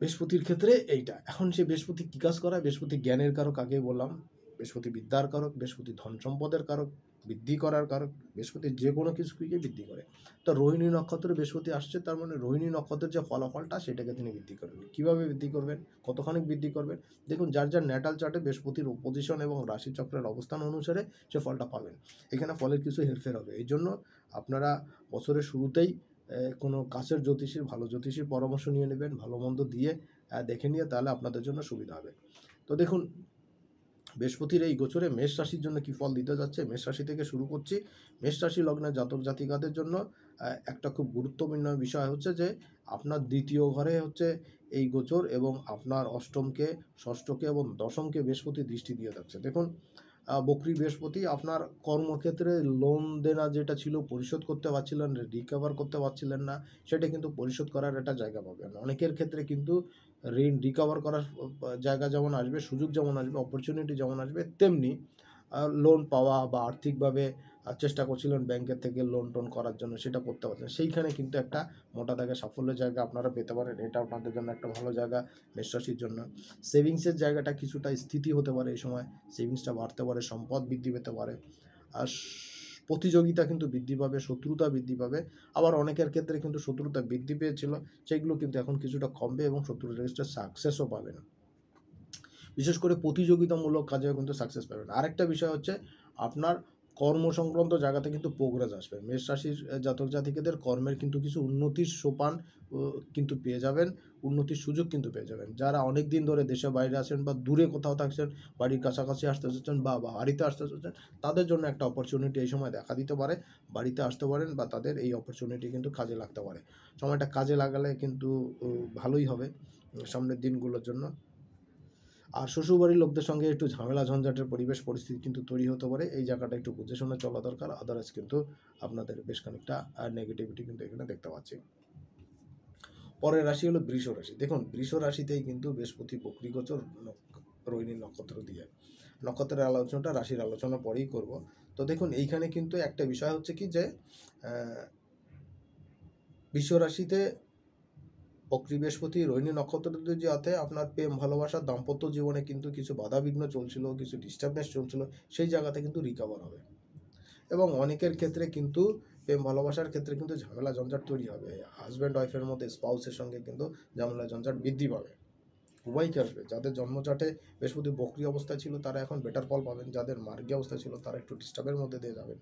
বৃহস্পতির ক্ষেত্রে এইটা। এখন সে বৃহস্পতি কী কাজ করায়? বৃহস্পতি জ্ঞানের কারক, আগেই বললাম। বৃহস্পতি বিদ্যার কারক, বৃহস্পতি ধন সম্পদের কারক, বৃদ্ধি করার কারক। বৃহস্পতি যে কোনো কিছুকে বৃদ্ধি করে। তো রোহিণী নক্ষত্রে বৃহস্পতি আসছে, তার মানে রোহিণী নক্ষত্রের যে ফলাফলটা সেটাকে তিনি বৃদ্ধি করবেন। কীভাবে বৃদ্ধি করবেন? কতখানি বৃদ্ধি করবেন? দেখুন, যার যার ন্যাটাল চার্টে বৃহস্পতির পজিশন এবং রাশিচক্রের অবস্থান অনুসারে সে ফলটা পাবেন। এখানে ফলের কিছু হেরফের হবে। এই জন্য আপনারা বছরের শুরুতেই কোনো কাছের জ্যোতিষীর, ভালো জ্যোতিষীর পরামর্শ নিয়ে নেবেন, ভালো মন্দ দিয়ে দেখে নিয়ে, তাহলে আপনাদের জন্য সুবিধা হবে। তো দেখুন, বৃহস্পতির এই গোচরে মেষ রাশির জন্য কী ফল দিতে যাচ্ছে, মেষ রাশি থেকে শুরু করছি। মেষ রাশি লগ্নের জাতক জাতিকাদের জন্য একটা খুব গুরুত্বপূর্ণ বিষয় হচ্ছে যে আপনার দ্বিতীয় ঘরে হচ্ছে এই গোচর, এবং আপনার অষ্টমকে, ষষ্ঠকে এবং দশমকে বৃহস্পতি দৃষ্টি দিয়ে যাচ্ছে। দেখুন, বক্রী বৃহস্পতি আপনার কর্মক্ষেত্রে লোন দেনা যেটা ছিল পরিশোধ করতে পারছিলেন, রিকভার করতে পারছিলেন না, সেটা কিন্তু পরিশোধ করার একটা জায়গা পাবেন। অনেকের ক্ষেত্রে কিন্তু ঋণ রিকভার করার জায়গা যেমন আসবে, সুযোগ যেমন আসবে, অপরচুনিটি যেমন আসবে, তেমনি লোন পাওয়া বা আর্থিকভাবে চেষ্টা করছিলেন ব্যাংকের থেকে লোন টোন করার জন্য, সেটা করতে পারছেন। সেইখানে কিন্তু একটা মোটা দাগে সাফল্যের জায়গা আপনারা পেতে পারেন। এটা আপনাদের জন্য একটা ভালো জায়গা মেষ রাশির জন্য। সেভিংসের জায়গাটা কিছুটা স্থিতি হতে পারে এই সময়, সেভিংসটা বাড়তে পারে, সম্পদ বৃদ্ধি পেতে পারে। আর প্রতিযোগিতা কিন্তু বৃদ্ধি পাবে, শত্রুতা বৃদ্ধি পাবে। আবার অনেকের ক্ষেত্রে কিন্তু শত্রুতা বৃদ্ধি পেয়েছিল, সেগুলো কিন্তু এখন কিছুটা কমবে এবং শত্রুর এগেইনস্টে সাকসেসও পাবেন। বিশেষ করে প্রতিযোগিতামূলক কাজেও কিন্তু সাকসেস পাবেন। আরেকটা বিষয় হচ্ছে আপনার কর্ম সংক্রান্ত জায়গাতে কিন্তু প্রোগ্রেস আসবে। মেষ রাশির জাতক জাতিকাদের কর্মের কিন্তু কিছু উন্নতির সোপান কিন্তু পেয়ে যাবেন, উন্নতির সুযোগ কিন্তু পেয়ে যাবেন। যারা অনেক দিন ধরে দেশের বাইরে আছেন বা দূরে কোথাও থাকছেন, বাড়ির কাছাকাছি আসতে চাচ্ছেন বা বাড়িতে আসতে চাচ্ছেন, তাদের জন্য একটা অপরচুনিটি এই সময় দেখা দিতে পারে। বাড়িতে আসতে পারেন বা তাদের এই অপরচুনিটি কিন্তু কাজে লাগতে পারে। সময়টা কাজে লাগালে কিন্তু ভালোই হবে সামনের দিনগুলোর জন্য। আর শ্বশুরবাড়ির লোকদের সঙ্গে একটু ঝামেলা ঝঞ্ঝাটের পরিবেশ পরিস্থিতি কিন্তু তৈরি হতে পারে। এই জায়গাটা একটু বুঝে শুনে চলা দরকার। আদারওয়াইজ কিন্তু আপনাদের বেশ খানিকটা নেগেটিভিটি কিন্তু এখানে দেখতে পাচ্ছি। পরের রাশি হলো বৃষ রাশি। দেখুন, বৃষ রাশিতেই কিন্তু বৃহস্পতি বক্রী গোচর রোহিণী নক্ষত্র দিয়ে। নক্ষত্রের আলোচনাটা রাশির আলোচনা পরেই করব। তো দেখুন, এইখানে কিন্তু একটা বিষয় হচ্ছে কি যে বৃষ রাশিতে বক্রী বৃহস্পতি রোহিণী নক্ষত্র যাতে আপনার প্রেম ভালোবাসা দাম্পত্য জীবনে কিন্তু কিছু বাধাবিঘ্ন চলছিল, কিছু ডিস্টার্বেন্স চলছিল, সেই জায়গাতে কিন্তু রিকভার হবে। এবং অনেকের ক্ষেত্রে কিন্তু প্রেম ভালোবাসার ক্ষেত্রে কিন্তু ঝামেলা ঝঞ্ঝাট তৈরি হবে। হাজব্যান্ড ওয়াইফের মধ্যে স্পাউসের সঙ্গে কিন্তু ঝামেলা ঝঞ্ঝাট বৃদ্ধি পাবে, উভয়কে আসবে। যাদের জন্মচাটে বৃহস্পতি বক্রী অবস্থায় ছিল তারা এখন বেটার ফল পাবেন, যাদের মার্গী অবস্থায় ছিল তারা একটু ডিস্টার্বের মধ্যে দিয়ে যাবেন।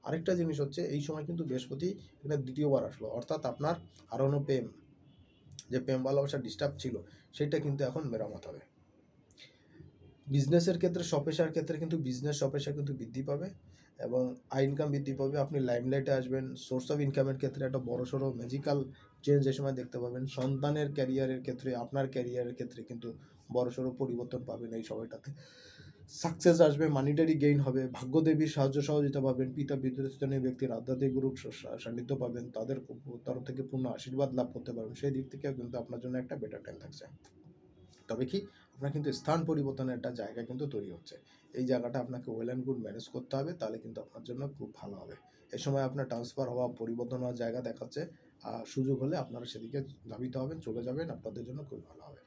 আরেকটা জিনিস হচ্ছে, এই সময় কিন্তু বৃহস্পতি এখানে দ্বিতীয়বার আসলো, অর্থাৎ আপনার হারানো প্রেম, যে প্রেম ভালোবাসা ডিস্টার্ব ছিল, সেটা কিন্তু এখন মেরামত হবে। বিজনেসের ক্ষেত্রে, স্বপেশার ক্ষেত্রে কিন্তু বিজনেস স্বপেশা কিন্তু বৃদ্ধি পাবে এবং আয় ইনকাম বৃদ্ধি পাবে। আপনি লাইমলাইটে আসবেন। সোর্স অফ ইনকামের ক্ষেত্রে একটা বড়সড় ম্যাজিক্যাল চেঞ্জ এই সময় দেখতে পাবেন। সন্তানের ক্যারিয়ারের ক্ষেত্রে, আপনার ক্যারিয়ারের ক্ষেত্রে কিন্তু বড়সড় পরিবর্তন পাবেন এই সময়টাতে। সাকসেস আসবে, মানিটারি গেইন হবে, ভাগ্যদেবীর সাহায্য সহযোগিতা পাবেন, পিতা বিদ্যুৎস্থানীয় ব্যক্তির আধ্যাত্মিক গুরুর সান্নিধ্য পাবেন, তাদের তরফ থেকে পূর্ণ আশীর্বাদ লাভ করতে পারবেন। সেই দিক থেকেও কিন্তু আপনার জন্য একটা বেটার টাইম থাকছে। তবে কি, আপনার কিন্তু স্থান পরিবর্তনের একটা জায়গা কিন্তু তৈরি হচ্ছে। এই জায়গাটা আপনাকে ওয়েল অ্যান্ড গুড ম্যানেজ করতে হবে, তাহলে কিন্তু আপনার জন্য খুব ভালো হবে। এই সময় আপনার ট্রান্সফার হওয়া, পরিবর্তন হওয়ার জায়গা দেখাচ্ছে। সুযোগ হলে আপনারা সেদিকে ধাবিত হবেন, চলে যাবেন, আপনাদের জন্য খুব ভালো হবে।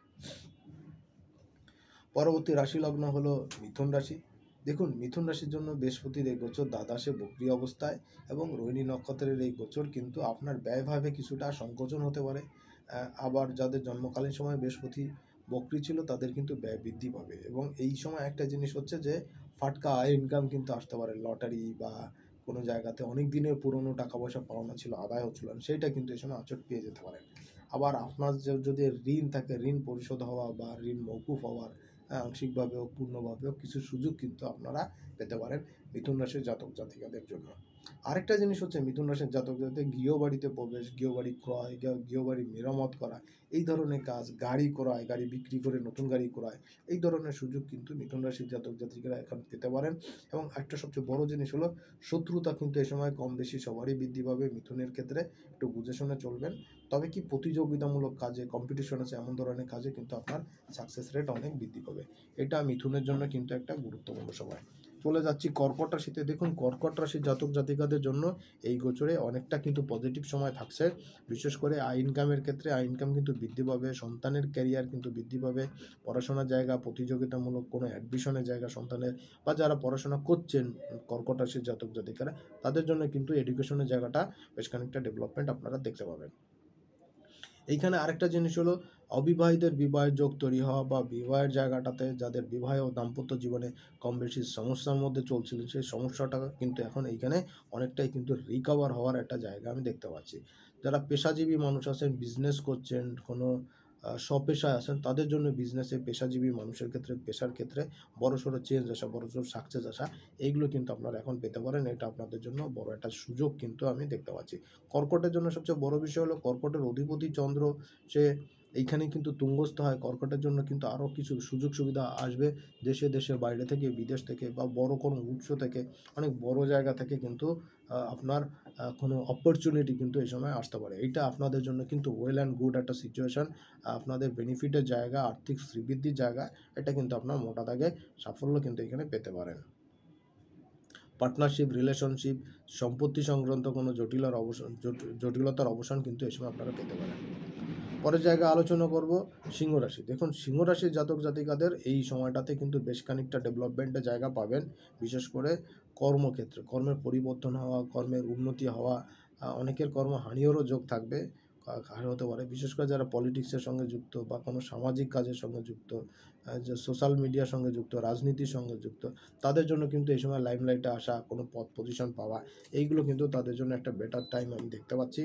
পরবর্তী রাশি লগ্ন হলো মিথুন রাশি। দেখুন, মিথুন রাশির জন্য বৃহস্পতির এই গোচর দ্বাদশে বক্রী অবস্থায় এবং রোহিণী নক্ষত্রের এই গোচর কিন্তু আপনার ব্যয়ভাবে কিছুটা সংকোচন হতে পারে। আবার যাদের জন্মকালীন সময় বৃহস্পতি বক্রী ছিল তাদের কিন্তু ব্যয় বৃদ্ধি পাবে। এবং এই সময় একটা জিনিস হচ্ছে যে ফাটকা আয় ইনকাম কিন্তু আসতে পারে। লটারি বা কোনো জায়গাতে অনেক দিনের পুরনো টাকা পয়সা পাওনা ছিল, আদায় হচ্ছিল না, সেইটা কিন্তু এই সময় আচট পেয়ে যেতে পারেন। আবার আপনার যদি ঋণ থাকে, ঋণ পরিশোধ হওয়া বা ঋণ মওকুফ হওয়ার আংশিকভাবে হোক পূর্ণভাবে হোক কিছু সুযোগ কিন্তু আপনারা পেতে পারেন মিথুন রাশির জাতক জাতিকাদের জন্য। আরেকটা জিনিস হচ্ছে, মিথুন রাশির জাতক জাতিকাদের গৃহবাড়িতে প্রবেশ, গৃহবাড়ি ক্রয়, গৃহবাড়ি মেরামত করা, এই ধরনের কাজ, গাড়ি ক্রয়, গাড়ি বিক্রি করে নতুন গাড়ি ক্রয়, এই ধরনের সুযোগ কিন্তু মিথুন রাশির জাতক জাতিকারা এখন পেতে পারেন। এবং একটা সবচেয়ে বড় জিনিস হলো, শত্রুতা কিন্তু এই সময় কম বেশি সবারই বৃদ্ধি পাবে। মিথুনের ক্ষেত্রে একটু বুঝে শুনে চলবেন। তবে কি, প্রতিযোগিতামূলক কাজে, কম্পিটিশন আছে এমন ধরনের কাজে কিন্তু আপনার সাকসেস রেট অনেক বৃদ্ধি পাবে। এটা মিথুনের জন্য কিন্তু একটা গুরুত্বপূর্ণ সময়। চলে যাচ্ছি কর্কট রাশিতে। দেখুন কর্কট রাশির জাতক জাতিকাদের জন্য এই গোচরে অনেকটা কিন্তু পজিটিভ সময় থাকছে। বিশেষ করে আয় ইনকামের ক্ষেত্রে আয় ইনকাম কিন্তু বৃদ্ধি পাবে, সন্তানের ক্যারিয়ার কিন্তু বৃদ্ধি পাবে, পড়াশোনার জায়গা, প্রতিযোগিতামূলক কোনো অ্যাডমিশনের জায়গা সন্তানের, বা যারা পড়াশোনা করছেন কর্কট রাশির জাতক জাতিকারা, তাদের জন্য কিন্তু এডুকেশনের জায়গাটা বেশ খানিকটা ডেভেলপমেন্ট আপনারা দেখতে পাবেন। এইখানে আরেকটা জিনিস হলো, অবিবাহিতের বিবাহের যোগ তৈরি হওয়া, বা বিবাহের জায়গাটাতে যাদের বিবাহ ও দাম্পত্য জীবনে কম বেশি সমস্যার মধ্যে চলছিলেন, সেই সমস্যাটা কিন্তু এখন এইখানে অনেকটাই কিন্তু রিকভার হওয়ার একটা জায়গা আমি দেখতে পাচ্ছি। যারা পেশাজীবী মানুষ আছেন, বিজনেস করছেন, কোনো স্বপেশায় আছেন, তাদের জন্য বিজনেসে পেশাজীবী মানুষের ক্ষেত্রে, পেশার ক্ষেত্রে বড়সড় চেঞ্জ আসা, বড়সড় সাকসেস আসা, এইগুলো কিন্তু আপনারা এখন পেতে পারেন। এটা আপনাদের জন্য বড় একটা সুযোগ কিন্তু আমি দেখতে পাচ্ছি। কর্কটের জন্য সবচেয়ে বড় বিষয় হলো, কর্কটের অধিপতি চন্দ্র, সে এইখানে কিন্তু তুঙ্গস্থ হয়। কর্কটের জন্য কিন্তু আরও কিছু সুযোগ সুবিধা আসবে দেশে দেশে, বাইরে থেকে, বিদেশ থেকে, বা বড় কোনো উৎস থেকে, অনেক বড় জায়গা থেকে কিন্তু আপনার কোনো অপরচুনিটি কিন্তু এই সময় আসতে পারে। এইটা আপনাদের জন্য কিন্তু ওয়েল অ্যান্ড গুড একটা সিচুয়েশান, আপনাদের বেনিফিটের জায়গা, আর্থিক শ্রীবৃদ্ধির জায়গা, এটা কিন্তু আপনার মোটা দাগে সাফল্য কিন্তু এখানে পেতে পারেন। পার্টনারশিপ, রিলেশনশিপ, সম্পত্তি সংক্রান্ত কোনো জটিলতার অবসান কিন্তু এই সময় আপনারা পেতে পারেন। পরের জায়গা আলোচনা করব সিংহ রাশি। দেখুন সিংহ রাশির জাতক জাতিকাদের এই সময়টাতে কিন্তু বেশ খানিকটা ডেভেলপমেন্টের জায়গা পাবেন। বিশেষ করে কর্মক্ষেত্রে, কর্মের পরিবর্তন হওয়া, কর্মের উন্নতি হওয়া, অনেকের কর্মহানিরও যোগ থাকবে, হতে পারে। বিশেষ করে যারা পলিটিক্সের সঙ্গে যুক্ত, বা কোনো সামাজিক কাজের সঙ্গে যুক্ত, যে সোশ্যাল মিডিয়ার সঙ্গে যুক্ত, রাজনীতির সঙ্গে যুক্ত, তাদের জন্য কিন্তু এই সময় লাইমলাইটে আসা, কোনো পদ পজিশন পাওয়া, এইগুলো কিন্তু তাদের জন্য একটা বেটার টাইম আমি দেখতে পাচ্ছি।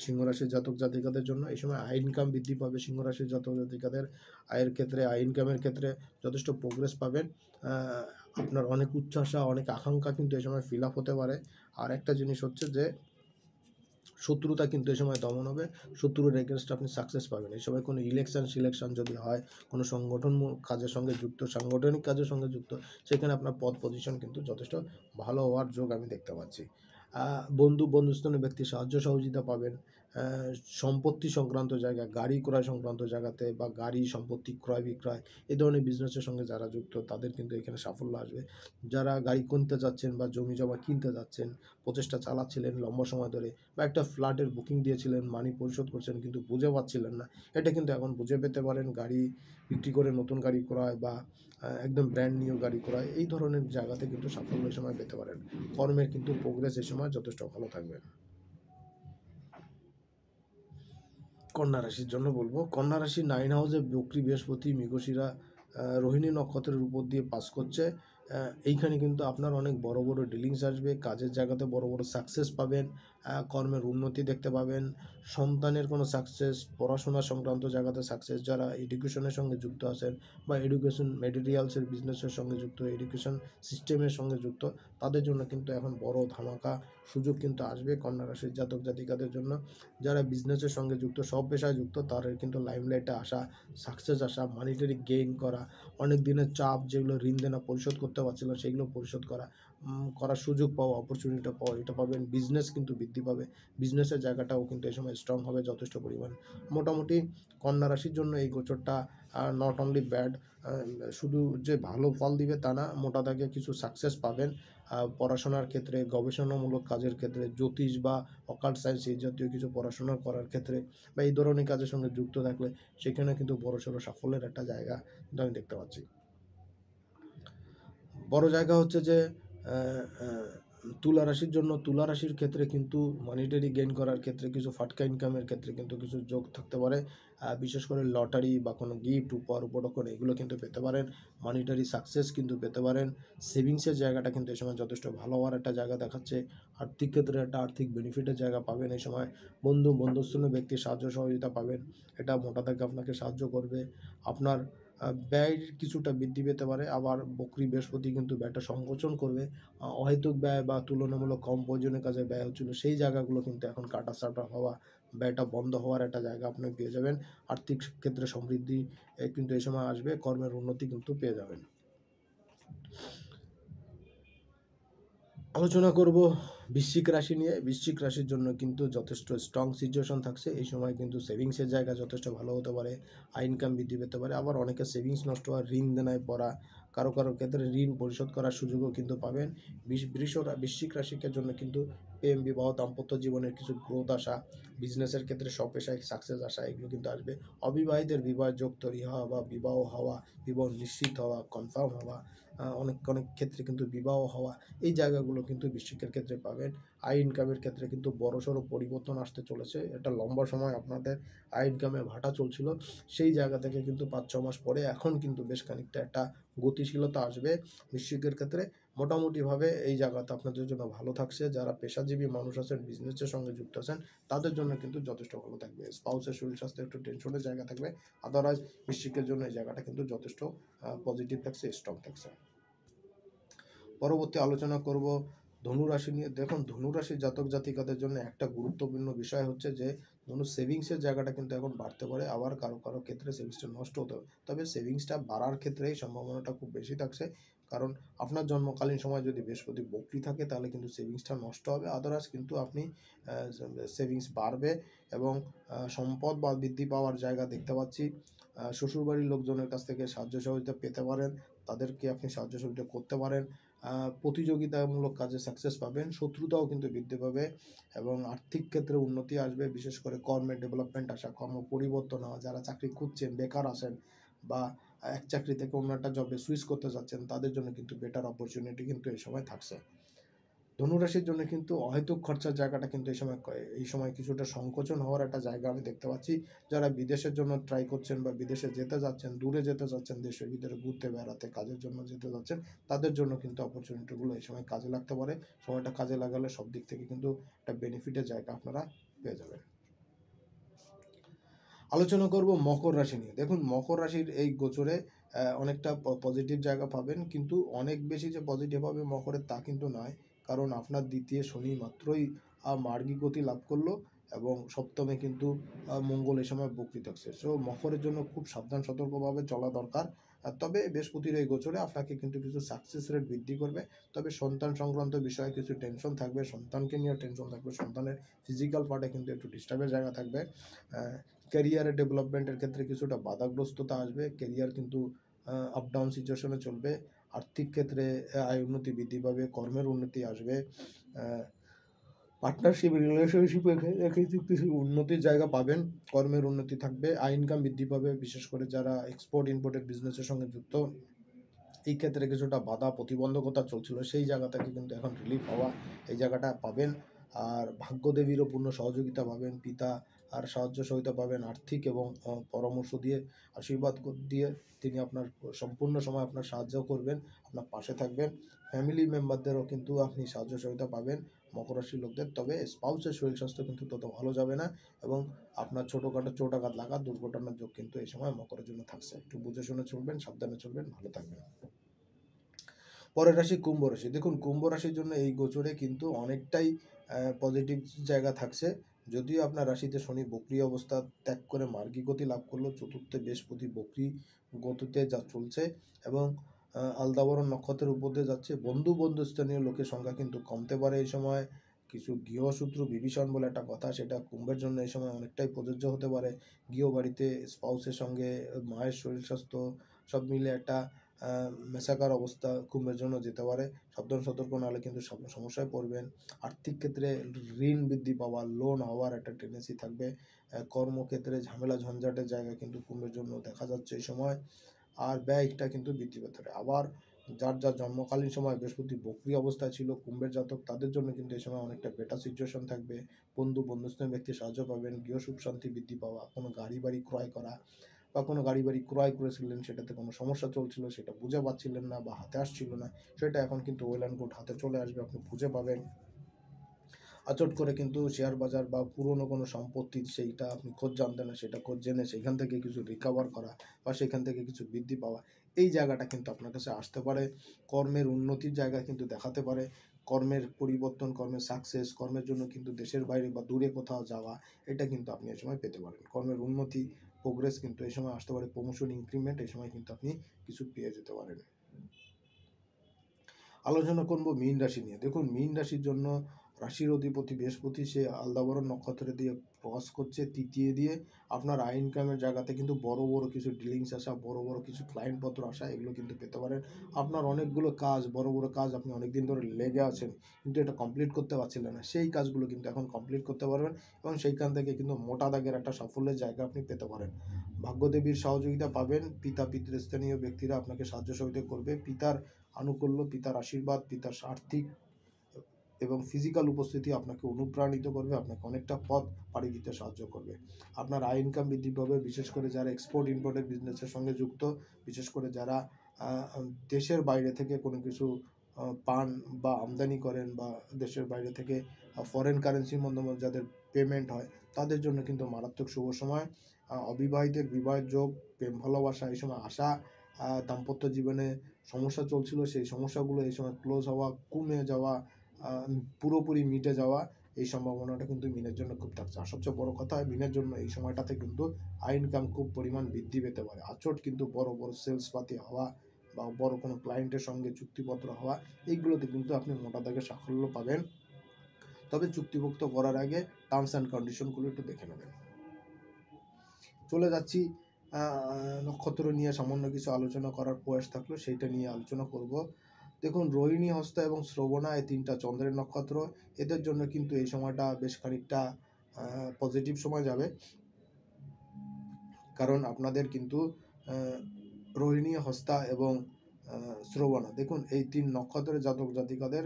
সিংহরাশির জাতক জাতিকাদের জন্য এই সময় আয় ইনকাম বৃদ্ধি পাবে। সিংহরাশির জাতক জাতিকাদের আয়ের ক্ষেত্রে, আয় ইনকামের ক্ষেত্রে যথেষ্ট প্রোগ্রেস পাবেন। আপনার অনেক উচ্চাশা, অনেক আকাঙ্ক্ষা কিন্তু এই সময় ফিল আপ হতে পারে। আর একটা জিনিস হচ্ছে যে শত্রুতা কিন্তু এই সময় দমন হবে, শত্রুর এগেনস্ট আপনি সাকসেস পাবেন। এই সময় কোনো সিলেকশন যদি হয়, কোনো কাজের সঙ্গে যুক্ত, সাংগঠনিক কাজের সঙ্গে যুক্ত, সেখানে আপনার পদ পজিশন কিন্তু যথেষ্ট ভালো হওয়ার যোগ আমি দেখতে পাচ্ছি। বন্ধুস্থানীয় ব্যক্তির সাহায্য সহযোগিতা পাবেন। সম্পত্তি সংক্রান্ত জায়গা, গাড়ি ক্রয় সংক্রান্ত জায়গাতে, বা গাড়ি সম্পত্তি ক্রয় বিক্রয়, এই ধরনের বিজনেসের সঙ্গে যারা যুক্ত, তাদের কিন্তু এখানে সাফল্য আসবে। যারা গাড়ি কিনতে যাচ্ছেন, বা জমি জমা কিনতে যাচ্ছেন, প্রচেষ্টা চালাচ্ছিলেন লম্বা সময় ধরে, বা একটা ফ্ল্যাটের বুকিং দিয়েছিলেন, মানি পরিশোধ করছেন কিন্তু বুঝে পাচ্ছিলেন না, এটা কিন্তু এখন বুঝে পেতে পারেন। গাড়ি বিক্রি করে নতুন গাড়ি ক্রয়, বা একদম ব্র্যান্ড নিউ গাড়ি ক্রয়, এই ধরনের জায়গাতে কিন্তু সাফল্য এই সময় পেতে পারেন। কর্মের কিন্তু প্রোগ্রেস এই সময় যথেষ্ট ভালো থাকবে। কন্যা রাশির জন্য বলবো, কন্যা রাশির 9 হাউসে বক্রী বৃহস্পতি, মৃগশিরা, রোহিণী নক্ষত্রের উপর দিয়ে পাস করছে। এইখানে কিন্তু আপনার অনেক বড় বড় ডিলিংস আসবে, কাজের জায়গাতে বড় বড় সাকসেস পাবেন, কর্মের উন্নতি দেখতে পাবেন, সন্তানের কোনো সাকসেস, পড়াশোনা সংক্রান্ত জায়গাতে সাকসেস, যারা এডুকেশনের সঙ্গে যুক্ত আছেন, বা এডুকেশন মেটেরিয়ালসের বিজনেসের সঙ্গে যুক্ত, এডুকেশন সিস্টেমের সঙ্গে যুক্ত, তাদের জন্য কিন্তু এখন বড় ধামাকা সুযোগ কিন্তু আসবে কন্যা রাশির জাতক জাতিকাদের জন্য। যারা বিজনেসের সঙ্গে যুক্ত, সব পেশায় যুক্ত, তাদের কিন্তু লাইমলাইটে আসা, সাকসেস আসা, মানিটারি গেইন করা, অনেক দিনের চাপ, যেগুলো ঋণ দেনা পরিশোধ করতে পারছিল সেগুলো পরিশোধ করার সুযোগ পাওয়া, অপরচুনিটি পাওয়া, এটা পাবেন। বিজনেস কিন্তু বৃদ্ধি পাবে, বিজনেসের জায়গাটাও কিন্তু এই সময় স্ট্রং হবে যথেষ্ট পরিমাণ। মোটামুটি কন্যা রাশির জন্য এই গোচরটা নট অনলি ব্যাড, শুধু যে ভালো ফল দিবে তা না, মোটা দাগে কিছু সাকসেস পাবেন। পড়াশোনার ক্ষেত্রে, গবেষণামূলক কাজের ক্ষেত্রে, জ্যোতিষ বা অকাল্ট সায়েন্স এই জাতীয় কিছু পড়াশোনা করার ক্ষেত্রে, বা এই ধরনের কাজের সঙ্গে যুক্ত থাকলে সেখানে কিন্তু বড়সড় সাফল্যের একটা জায়গা কিন্তু আমি দেখতে পাচ্ছি। বড় জায়গা হচ্ছে যে তুলা রাশির জন্য, তুলা রাশির ক্ষেত্রে কিন্তু মানিটারি গেইন করার ক্ষেত্রে, কিছু ফাটকা ইনকামের ক্ষেত্রে কিন্তু কিছু যোগ থাকতে পারে। বিশেষ করে লটারি বা কোনো গিফট, উপহার, উপঢৌকন, এগুলো কিন্তু পেতে পারেন। মানিটারি সাকসেস কিন্তু পেতে পারেন। সেভিংসের জায়গাটা কিন্তু এই সময় যথেষ্ট ভালো হওয়ার একটা জায়গা দেখাচ্ছে। আর্থিক ক্ষেত্রে একটা আর্থিক বেনিফিটের জায়গা পাবেন এই সময়। বন্ধুস্থানীয় ব্যক্তির সাহায্য সহযোগিতা পাবেন, এটা মোটা দাগে আপনাকে সাহায্য করবে। আপনার ব্যয় কিছুটা বৃদ্ধি পেতে পারে। আবার বক্রী বৃহস্পতি কিন্তু ব্যয়টা সংকোচন করবে। অহেতুক ব্যয় বা তুলনামূলক কম প্রয়োজনীয় কাজে ব্যয় হচ্ছিল, সেই জায়গাগুলো কিন্তু এখন কাটাছাঁটা হওয়া, ব্যয়টা বন্ধ হওয়ার একটা জায়গা আপনি পেয়ে যাবেন। আর্থিক ক্ষেত্রে সমৃদ্ধি কিন্তু এই সময় আসবে, কর্মের উন্নতি কিন্তু পেয়ে যাবেন। আলোচনা করব বৃশ্চিক রাশি নিয়ে। বৃশ্চিক রাশির জন্য কিন্তু যথেষ্ট স্ট্রং সিচুয়েশন থাকছে এই সময়, কিন্তু সেভিংসের জায়গা যথেষ্ট ভালো হতে পারে, আয় ইনকাম বৃদ্ধি পেতে পারে। আবার অনেকের সেভিংস নষ্ট হওয়ার, ঋণ দেনায় পড়া, কারো কারো ক্ষেত্রে ঋণ পরিশোধ করার সুযোগও কিন্তু পাবেন। বৃশ্চিক রাশিকের জন্য কিন্তু প্রেম, বিবাহ, দাম্পত্য জীবনের কিছু গ্রোথ আসা, বিজনেসের ক্ষেত্রে স্বপেশায় সাকসেস আসা, এগুলো কিন্তু আসবে। অবিবাহিতের বিবাহ যোগ তৈরি হওয়া বা বিবাহ হওয়া, বিবাহ নিশ্চিত হওয়া, কনফার্ম হওয়া, অনেক অনেক ক্ষেত্রে কিন্তু বিবাহ হওয়া, এই জায়গাগুলো কিন্তু বৃশ্চিকের ক্ষেত্রে পাবেন। আয় ইনকামের ক্ষেত্রে কিন্তু বড়সড় পরিবর্তন আসতে চলেছে। এটা লম্বা সময় আপনাদের আয় ইনকামে ভাটা চলছিল, সেই জায়গা থেকে কিন্তু 5-6 মাস পরে এখন কিন্তু বেশ খানিকটা একটা গতিশীলতা আসবে বৃশ্চিকের ক্ষেত্রে। মোটামুটিভাবে এই জায়গাটা আপনাদের জন্য ভালো থাকছে। যারা পেশাজীবী মানুষ আছেন, বিজনেসের সঙ্গে যুক্ত আছেন, তাদের জন্য কিন্তু যথেষ্ট ভালো থাকবে। স্পাউসের শরীর স্বাস্থ্য একটু টেনশনের জায়গা থাকবে, আদারওয়াইজ বৃশ্চিকের জন্য এই জায়গাটা কিন্তু যথেষ্ট পজিটিভ থাকছে, স্ট্রং থাকছে। পরবর্তী আলোচনা করব ধনুরাশি নিয়ে। দেখুন, ধনুরাশির জাতক জাতিকাদের জন্য একটা গুরুত্বপূর্ণ বিষয় হচ্ছে যে সেভিংসের জায়গাটা কিন্তু এখন বাড়তে পারে, আবার কারো কারো ক্ষেত্রে সেভিংসটা নষ্ট হতে পারে। তবে সেভিংসটা বাড়ার ক্ষেত্রেই সম্ভাবনাটা খুব বেশি থাকছে, কারণ আপনার জন্মকালীন সময় যদি বৃহস্পতি বক্রী থাকে তাহলে কিন্তু সেভিংসটা নষ্ট হবে, আদারওয়াইজ কিন্তু আপনি সেভিংস বাড়বে এবং সম্পদ বা বৃদ্ধি পাওয়ার জায়গা দেখতে পাচ্ছি। শ্বশুরবাড়ির লোকজনের কাছ থেকে সাহায্য সহযোগিতা পেতে পারেন, তাদেরকে আপনি সাহায্য সহযোগিতা করতে পারেন। প্রতিযোগিতামূলক কাজে সাকসেস পাবেন, শত্রুতাও কিন্তু বৃদ্ধি পাবে এবং আর্থিক ক্ষেত্রে উন্নতি আসবে। বিশেষ করে কর্মের ডেভেলপমেন্ট আসা, কর্ম পরিবর্তন হওয়া, যারা চাকরি খুঁজছেন, বেকার আছেন বা এক চাকরি থেকে অন্য একটা জবে সুইচ করতে যাচ্ছেন, তাদের জন্য কিন্তু বেটার অপরচুনিটি কিন্তু এই সময় থাকছে। ধনুরাশির জন্য কিন্তু অহেতুক খরচার জায়গাটা কিন্তু এই সময় কিছুটা সংকোচন হওয়ার একটা জায়গা আমি দেখতে পাচ্ছি। যারা বিদেশের জন্য ট্রাই করছেন বা বিদেশে যেতে যাচ্ছেন, দূরে যেতে যাচ্ছেন, দেশের ভিতরে ঘুরতে বেড়াতে কাজের জন্য যেতে যাচ্ছেন, তাদের জন্য কিন্তু অপরচুনিটিগুলো এই সময় কাজে লাগতে পারে। সময়টা কাজে লাগালে সব দিক থেকে কিন্তু একটা বেনিফিটের জায়গা আপনারা পেয়ে যাবেন। আলোচনা করব মকর রাশি নিয়ে। দেখুন, মকর রাশির এই গোচরে অনেকটা পজিটিভ জায়গা পাবেন, কিন্তু অনেক বেশি যে পজিটিভ হবে মকরের তা কিন্তু নয়, কারণ আপনার দ্বিতীয় শনি মাত্রই মার্গী গতি লাভ করলো এবং সপ্তমে কিন্তু মঙ্গল এই সময় বক্রী থাকছে। সো মকরের জন্য খুব সাবধান সতর্কভাবে চলা দরকার। তবে বৃহস্পতির এই গোচরে আপনাকে কিন্তু কিছু সাকসেস রেট বৃদ্ধি করবে। তবে সন্তান সংক্রান্ত বিষয়ে কিছু টেনশন থাকবে, সন্তানকে নিয়ে টেনশন থাকবে, সন্তানের ফিজিক্যাল পার্টে কিন্তু একটু ডিস্টার্বের জায়গা থাকবে। ক্যারিয়ারের ডেভেলপমেন্টের ক্ষেত্রে কিছুটা বাধাগ্রস্ততা আসবে, ক্যারিয়ার কিন্তু আপ ডাউন সিচুয়েশনে চলবে। আর্থিক ক্ষেত্রে আয় উন্নতি বৃদ্ধি পাবে, কর্মের উন্নতি আসবে, পার্টনারশিপ রিলেশনশিপে কিছু কিছু উন্নতির জায়গা পাবেন, কর্মের উন্নতি থাকবে, আয় ইনকাম বৃদ্ধি পাবে। বিশেষ করে যারা এক্সপোর্ট ইম্পোর্টের বিজনেসের সঙ্গে যুক্ত, এই ক্ষেত্রে কিছুটা বাধা প্রতিবন্ধকতা চলছিল, সেই জায়গা থেকে কিন্তু এখন রিলিফ হওয়া এই জায়গাটা পাবেন। আর ভাগ্যদেবীরও পূর্ণ সহযোগিতা পাবেন, পিতা আর সাহায্য সহায়তা পাবেন, আর্থিক এবং পরামর্শ দিয়ে, আশীর্বাদ দিয়ে তিনি আপনার সম্পূর্ণ সময় আপনার সাহায্য করবেন, আপনার পাশে থাকবেন। ফ্যামিলি মেম্বারদেরও কিন্তু আপনি সাহায্য সহায়তা পাবেন মকর রাশির লোকদের। তবে স্পাউসের শরীর স্বাস্থ্য কিন্তু তত ভালো যাবে না এবং আপনার ছোটোখাটো চোটাঘাত লাগা, দুর্ঘটনার যোগ কিন্তু এই সময় মকরের জন্য থাকছে। একটু বুঝে শুনে চলবেন, সাবধানে চলবেন, ভালো থাকবেন। পরের রাশি কুম্ভ রাশি। দেখুন, কুম্ভ রাশির জন্য এই গোচরে কিন্তু অনেকটাই পজিটিভ জায়গা থাকছে। যদিও আপনার রাশিতে শনি বক্রী অবস্থা ত্যাগ করে মার্গী গতি লাভ করলো, চতুর্থে বৃহস্পতি বক্রী গতিতে যা চলছে এবং আলদাবরণ নক্ষত্রের উপর দিয়ে যাচ্ছে। বন্ধুস্থানীয় লোকের সংখ্যা কিন্তু কমতে পারে এই সময়। কিছু গৃহসূত্র বিভীষণ বলে একটা কথা, সেটা কুম্ভের জন্য এই সময় অনেকটাই প্রযোজ্য হতে পারে। গৃহবাড়িতে স্পাউসের সঙ্গে মায়ের শরীর স্বাস্থ্য সব মিলে একটা মেসাকার অবস্থা কুম্ভের জন্য যেতে পারে। সাবধান সতর্ক নাহলে কিন্তু সমস্যায় পড়বেন। আর্থিক ক্ষেত্রে ঋণ বৃদ্ধি পাওয়া, লোন হওয়ার একটা টেন্ডেন্সি থাকবে। কর্মক্ষেত্রে ঝামেলা ঝঞ্ঝাটের জায়গা কিন্তু কুম্ভের জন্য দেখা যাচ্ছে এই সময়। আর ব্যয়টা কিন্তু বৃদ্ধি পেতে পারে। আবার যার জন্মকালীন সময় বৃহস্পতি বক্রী অবস্থায় ছিল কুম্ভের জাতক, তাদের জন্য কিন্তু এই সময় অনেকটা বেটার সিচুয়েশন থাকবে। বন্ধুস্থানীয় ব্যক্তির সাহায্য পাবেন, গৃহ সুখ শান্তি বৃদ্ধি পাওয়া, কোনো গাড়ি বাড়ি ক্রয় করা বা কোনো গাড়ি বাড়ি ক্রয় করেছিলেন, সেটাতে কোনো সমস্যা চলছিল, সেটা বুঝে পাচ্ছিলেন না বা হাতে আসছিল না, সেটা এখন কিন্তু ওয়েল অ্যান্ড গুড হাতে চলে আসবে, আপনি বুঝে পাবেন। আচট করে কিন্তু শেয়ার বাজার বা পুরনো কোনো সম্পত্তি, সেইটা আপনি খোঁজ জানতেন না, সেটা খোঁজ জেনে সেইখান থেকে কিছু রিকভার করা বা সেখান থেকে কিছু বৃদ্ধি পাওয়া, এই জায়গাটা কিন্তু আপনার কাছে আসতে পারে। কর্মের উন্নতির জায়গা কিন্তু দেখাতে পারে, কর্মের পরিবর্তন, কর্মের সাকসেস, কর্মের জন্য কিন্তু দেশের বাইরে বা দূরে কোথাও যাওয়া, এটা কিন্তু আপনি এই সময় পেতে পারেন। কর্মের উন্নতি, প্রোগ্রেস কিন্তু এই সময় আসতে পারে, প্রমোশন, ইনক্রিমেন্ট এই সময় কিন্তু আপনি কিছু পেয়ে যেতে পারেন। আলোচনা করব মীন রাশি নিয়ে। দেখুন, মীন রাশির জন্য রাশির অধিপতি বৃহস্পতি, সে আলদাবরণ নক্ষত্রে দিয়ে ক্রস করছে তৃতীয় দিয়ে, আপনার আয় ইনকামের জায়গাতে কিন্তু বড় বড় কিছু ডিলিংস আসা, বড় বড় কিছু ক্লায়েন্টপত্র আসা, এগুলো কিন্তু পেতে পারেন। আপনার অনেকগুলো কাজ, বড় বড় কাজ আপনি অনেক দিন ধরে লেগে আছেন কিন্তু এটা কমপ্লিট করতে পারছিলেন না, সেই কাজগুলো কিন্তু এখন কমপ্লিট করতে পারবেন এবং সেইখান থেকে কিন্তু মোটা দাগের একটা সাফল্যের জায়গা আপনি পেতে পারেন। ভাগ্যদেবীর সহযোগিতা পাবেন, পিতা পিতৃস্থানীয় ব্যক্তিরা আপনাকে সাহায্য সহযোগিতা করবে, পিতার আনুকূল্য, পিতার আশীর্বাদ, পিতার আর্থিক এবং ফিজিক্যাল উপস্থিতি আপনাকে অনুপ্রাণিত করবে, আপনাকে অনেকটা পথ পাড়ি দিতে সাহায্য করবে। আপনার আয় ইনকাম বৃদ্ধি পাবে, বিশেষ করে যারা এক্সপোর্ট ইম্পোর্টের বিজনেসের সঙ্গে যুক্ত, বিশেষ করে যারা দেশের বাইরে থেকে কোনো কিছু পান বা আমদানি করেন, বা দেশের বাইরে থেকে ফরেন কারেন্সির মাধ্যমে যাদের পেমেন্ট হয়, তাদের জন্য কিন্তু মারাত্মক শুভ সময়। অবিবাহিতের বিবাহের যোগ, প্রেম ভালোবাসা এই সময় আসা, দাম্পত্য জীবনে সমস্যা চলছিল সেই সমস্যাগুলো এই সময় ক্লোজ হওয়া, কমে যাওয়া, পুরোপুরি মিটে যাওয়া, এই সম্ভাবনাটা কিন্তু মিনের জন্য খুব থাকছে। আর সবচেয়ে বড় কথা, মিনের জন্য এই সময়টাতে কিন্তু আয় ইনকাম খুব পরিমাণ বৃদ্ধি পেতে পারে। আচট কিন্তু বড় বড় সেলস পাতি হওয়া বা বড় কোনো ক্লায়েন্টের সঙ্গে চুক্তিপত্র হওয়া, এইগুলোতে কিন্তু আপনি মোটা দাগে সাফল্য পাবেন। তবে চুক্তিভুক্ত করার আগে টার্মস অ্যান্ড কন্ডিশনগুলো একটু দেখে নেবেন। চলে যাচ্ছি নক্ষত্র নিয়ে সামান্য কিছু আলোচনা করার প্রয়াস থাকলো, সেইটা নিয়ে আলোচনা করব। দেখুন, রোহিণী, হস্তা এবং শ্রবণা এই তিনটা চন্দ্রের নক্ষত্র, এদের জন্য কিন্তু এই সময়টা বেশ খানিকটা পজিটিভ সময় যাবে। কারণ আপনাদের কিন্তু রোহিণী, হস্তা এবং শ্রবণা, দেখুন এই তিন নক্ষত্রের জাতক জাতিকাদের